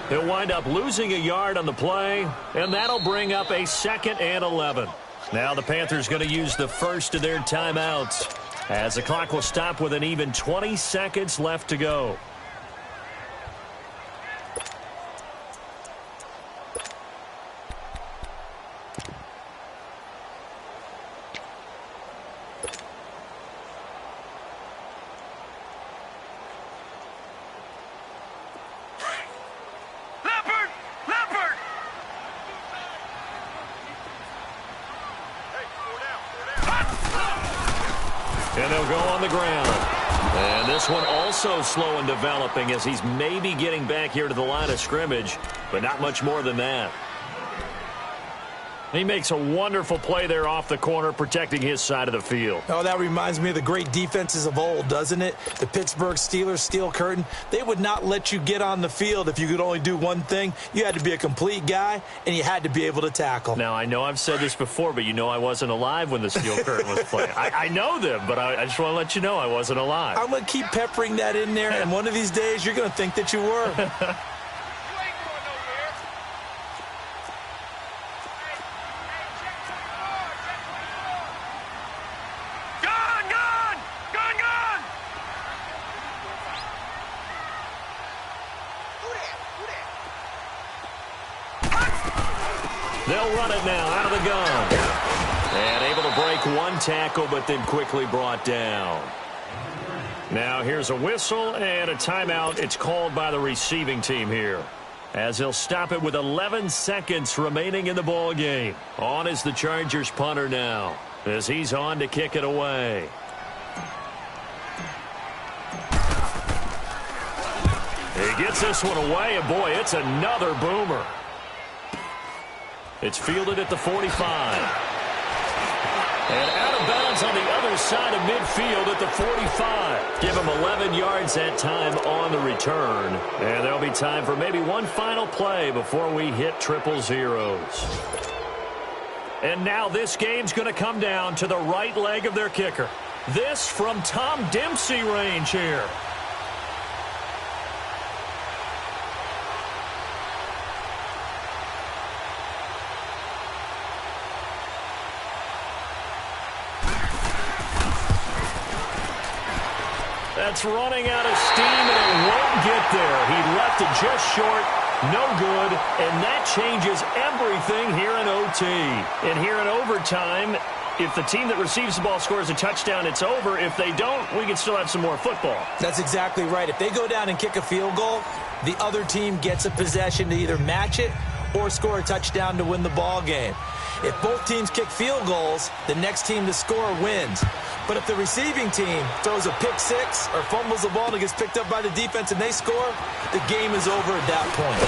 He'll wind up losing a yard on the play, and that'll bring up a 2nd and 11. Now the Panthers going to use the first of their timeouts, as the clock will stop with an even 20 seconds left to go. And they'll go on the ground. And this one also slow in developing as he's maybe getting back here to the line of scrimmage, but not much more than that. He makes a wonderful play there off the corner, protecting his side of the field. Oh, that reminds me of the great defenses of old, doesn't it? The Pittsburgh Steelers steel curtain. They would not let you get on the field if you could only do one thing. You had to be a complete guy, and you had to be able to tackle. Now, I know I've said this before, but you know I wasn't alive when the steel curtain was playing. I know them, but I just want to let you know I wasn't alive. I'm going to keep peppering that in there, and one of these days you're going to think that you were. They'll run it now out of the gun. And able to break one tackle, but then quickly brought down. Now here's a whistle and a timeout. It's called by the receiving team here, as he'll stop it with 11 seconds remaining in the ball game. On is the Chargers punter now, as he's on to kick it away. He gets this one away, and boy, it's another boomer. It's fielded at the 45. And out of bounds on the other side of midfield at the 45. Give him 11 yards that time on the return. And there'll be time for maybe one final play before we hit triple zeros. And now this game's going to come down to the right leg of their kicker. This from Tom Dempsey range here. That's running out of steam, and it won't get there. He left it just short, no good, and that changes everything here in OT. And here in overtime, if the team that receives the ball scores a touchdown, it's over. If they don't, we can still have some more football. That's exactly right. If they go down and kick a field goal, the other team gets a possession to either match it or score a touchdown to win the ball game. If both teams kick field goals, the next team to score wins. But if the receiving team throws a pick six or fumbles the ball and it gets picked up by the defense and they score, the game is over at that point.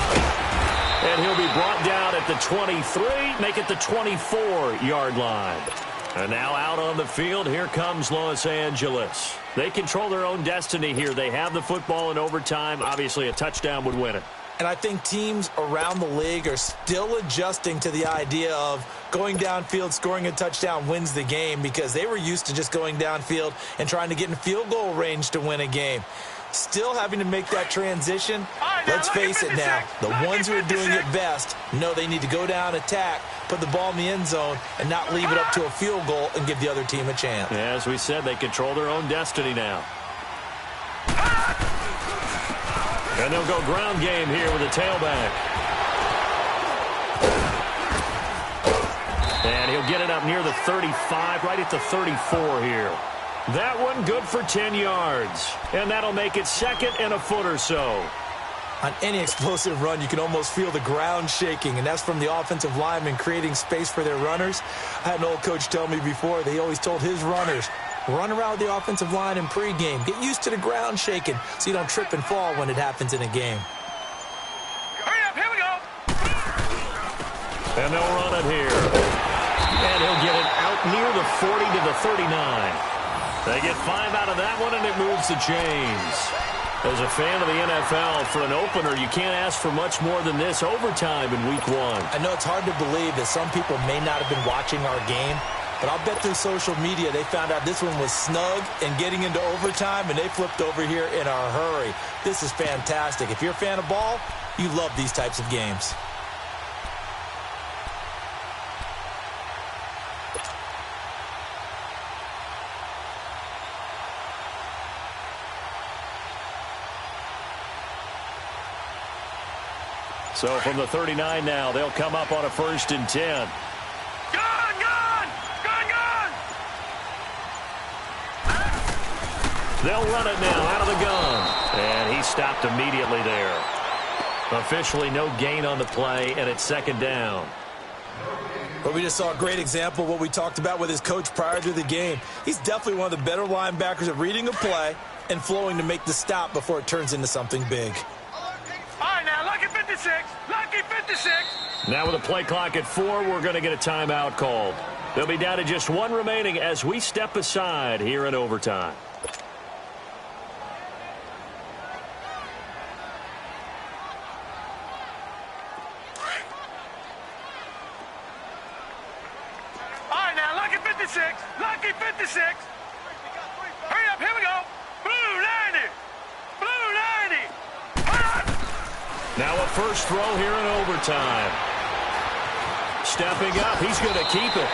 And he'll be brought down at the 23, make it the 24-yard line. And now out on the field, here comes Los Angeles. They control their own destiny here. They have the football in overtime. Obviously, a touchdown would win it. And I think teams around the league are still adjusting to the idea of going downfield, scoring a touchdown wins the game, because they were used to just going downfield and trying to get in field goal range to win a game. Still having to make that transition. Let's face it now, the ones who are doing it best know they need to go down, attack, put the ball in the end zone, and not leave it up to a field goal and give the other team a chance. Yeah, as we said, they control their own destiny now. And they'll go ground game here with a tailback. And he'll get it up near the 35, right at the 34 here. That one good for 10 yards. And that'll make it second and a foot or so. On any explosive run, you can almost feel the ground shaking, and that's from the offensive linemen creating space for their runners. I had an old coach tell me before, they always told his runners, run around the offensive line in pregame. Get used to the ground shaking so you don't trip and fall when it happens in a game. Hurry up, here we go. And they'll run it here. And he'll get it out near the 40 to the 39. They get 5 out of that one, and it moves the chains. As a fan of the NFL, for an opener, you can't ask for much more than this overtime in week 1. I know it's hard to believe that some people may not have been watching our game, but I'll bet through social media they found out this one was snug and getting into overtime, and they flipped over here in a hurry. This is fantastic. If you're a fan of ball, you love these types of games. So from the 39 now, they'll come up on a 1st and 10. They'll run it now out of the gun. And he stopped immediately there. Officially no gain on the play, and it's 2nd down. But we just saw a great example of what we talked about with his coach prior to the game. He's definitely one of the better linebackers at reading a play and flowing to make the stop before it turns into something big. All right, now, lucky 56. Lucky 56. Now with a play clock at 4, we're going to get a timeout called. They'll be down to just 1 remaining as we step aside here in overtime. Lucky 56. Hurry up, here we go. Blue 90. Blue 90. Now a first throw here in overtime. Stepping up, he's going to keep it.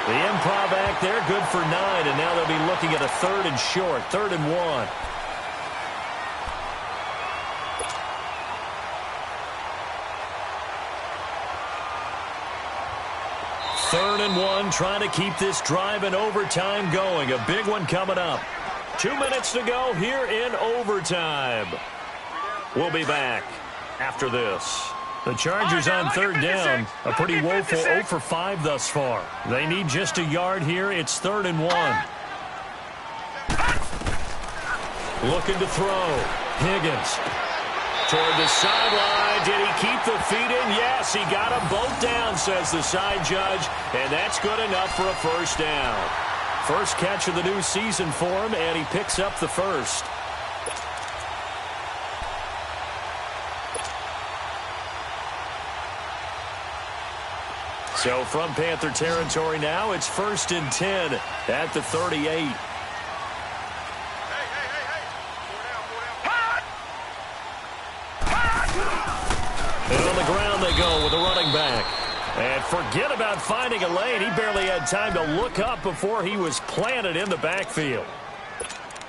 The improv act there, good for 9, and now they'll be looking at a 3rd and short, 3rd and 1. Third and 1, trying to keep this drive in overtime going. A big one coming up. 2 minutes to go here in overtime. We'll be back after this. The Chargers on 3rd down. A pretty woeful 0 for 5 thus far. They need just a yard here. It's 3rd and 1. Looking to throw. Higgins. Toward the sideline. Did he keep the feet in? Yes, he got them both down, says the side judge. And that's good enough for a first down. First catch of the new season for him, and he picks up the first. So from Panther territory now, it's 1st and 10 at the 38. And on the ground they go with a running back. And forget about finding a lane. He barely had time to look up before he was planted in the backfield.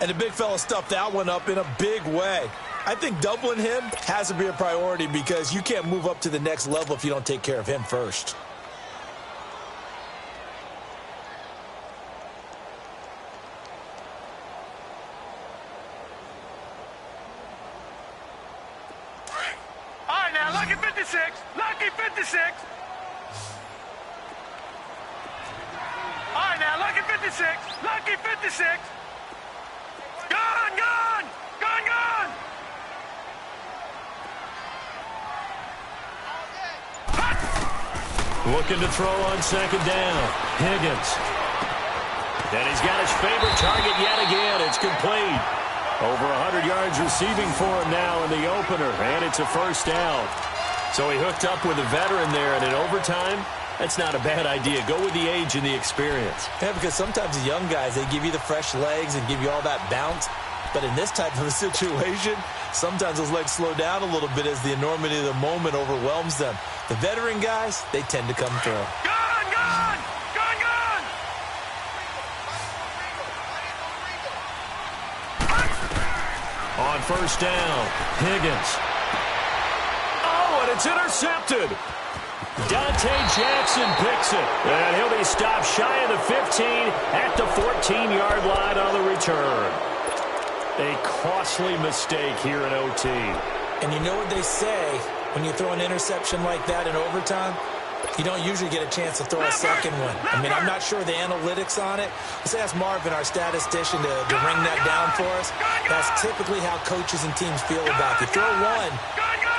And the big fella stuffed that one up in a big way. I think doubling him has to be a priority because you can't move up to the next level if you don't take care of him first. Lucky 56. Lucky 56. All right, now, lucky 56. Lucky 56. Gone, gone. Gone, gone. Looking to throw on 2nd down. Higgins. And he's got his favorite target yet again. It's complete. Over 100 yards receiving for him now in the opener, and it's a first down. So he hooked up with a veteran there, and in overtime, that's not a bad idea. Go with the age and the experience. Yeah, because sometimes the young guys, they give you the fresh legs and give you all that bounce. But in this type of a situation, sometimes those legs slow down a little bit as the enormity of the moment overwhelms them. The veteran guys, they tend to come through. Gone, gone. Gone, gone. On first down, Higgins. Oh, and it's intercepted. Dante Jackson picks it. And he'll be stopped shy of the 15 at the 14-yard line on the return. A costly mistake here in OT. And you know what they say, when you throw an interception like that in overtime, you don't usually get a chance to throw a second one. I mean, I'm not sure the analytics on it. Let's ask Marvin, our statistician, to ring that down for us. That's typically how coaches and teams feel about it. If you throw one,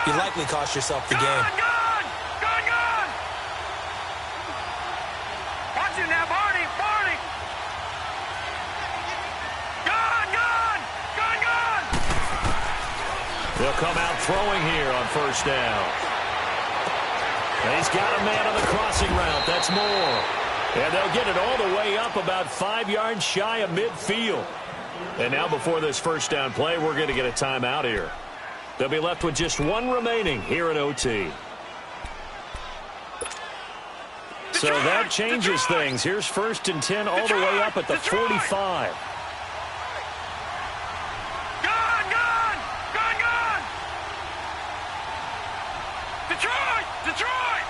you likely cost yourself the game. Watch it now, Barney, Barney. Gone, gone, gone, gone. They'll come out throwing here on first down. And he's got a man on the crossing route. That's more. And they'll get it all the way up about 5 yards shy of midfield. And now before this first down play, we're going to get a timeout here. They'll be left with just one remaining here in OT. So that changes things. Here's 1st and 10 all the way up at the 45. Gone, gone, gone, gone. Detroit, Detroit.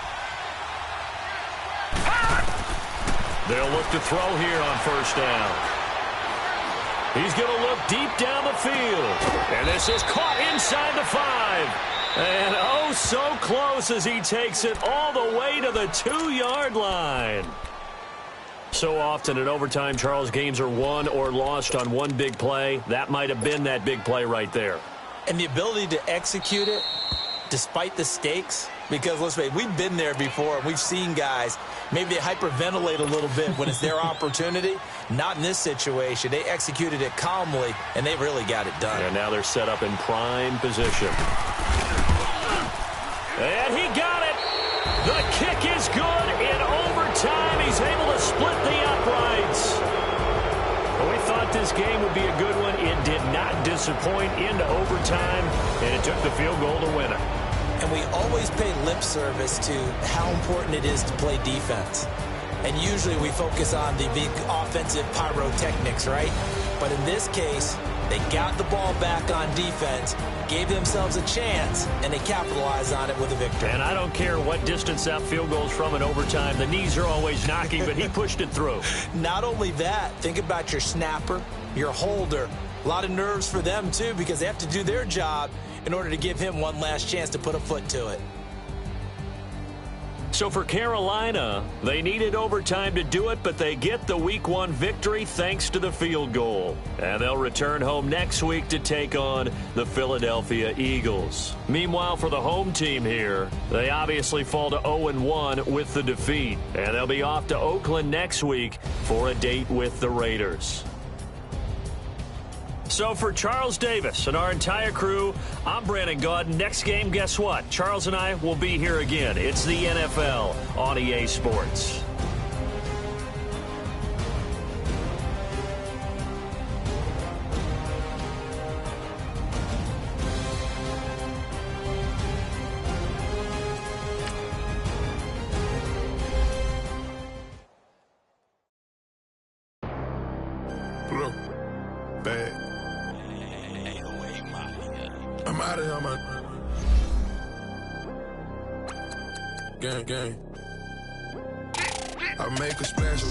They'll look to throw here on first down. He's going to look deep down the field. And this is caught inside the 5. And oh, so close as he takes it all the way to the 2-yard line. So often in overtime, Charles, games are won or lost on one big play. That might have been that big play right there. And the ability to execute it despite the stakes, because let's face it, we've been there before. We've seen guys, maybe they hyperventilate a little bit when it's their opportunity. Not in this situation. They executed it calmly, and they really got it done. And now they're set up in prime position. And he got it. The kick is good in overtime. He's able to split the uprights. We thought this game would be a good one. It did not disappoint into overtime, and it took the field goal to win it. And we always pay lip service to how important it is to play defense. And usually we focus on the big offensive pyrotechnics, right? But in this case, they got the ball back on defense, gave themselves a chance, and they capitalized on it with a victory. And I don't care what distance that field goes from in overtime. The knees are always knocking, but he pushed it through. Not only that, think about your snapper, your holder. A lot of nerves for them, too, because they have to do their job in order to give him one last chance to put a foot to it. So for Carolina, they needed overtime to do it, but they get the Week 1 victory thanks to the field goal. And they'll return home next week to take on the Philadelphia Eagles. Meanwhile, for the home team here, they obviously fall to 0-1 with the defeat. And they'll be off to Oakland next week for a date with the Raiders. So for Charles Davis and our entire crew, I'm Brandon Gaudin. Next game, guess what? Charles and I will be here again. It's the NFL on EA Sports. Bad. I'm out of here, man. Gang. I make a splash.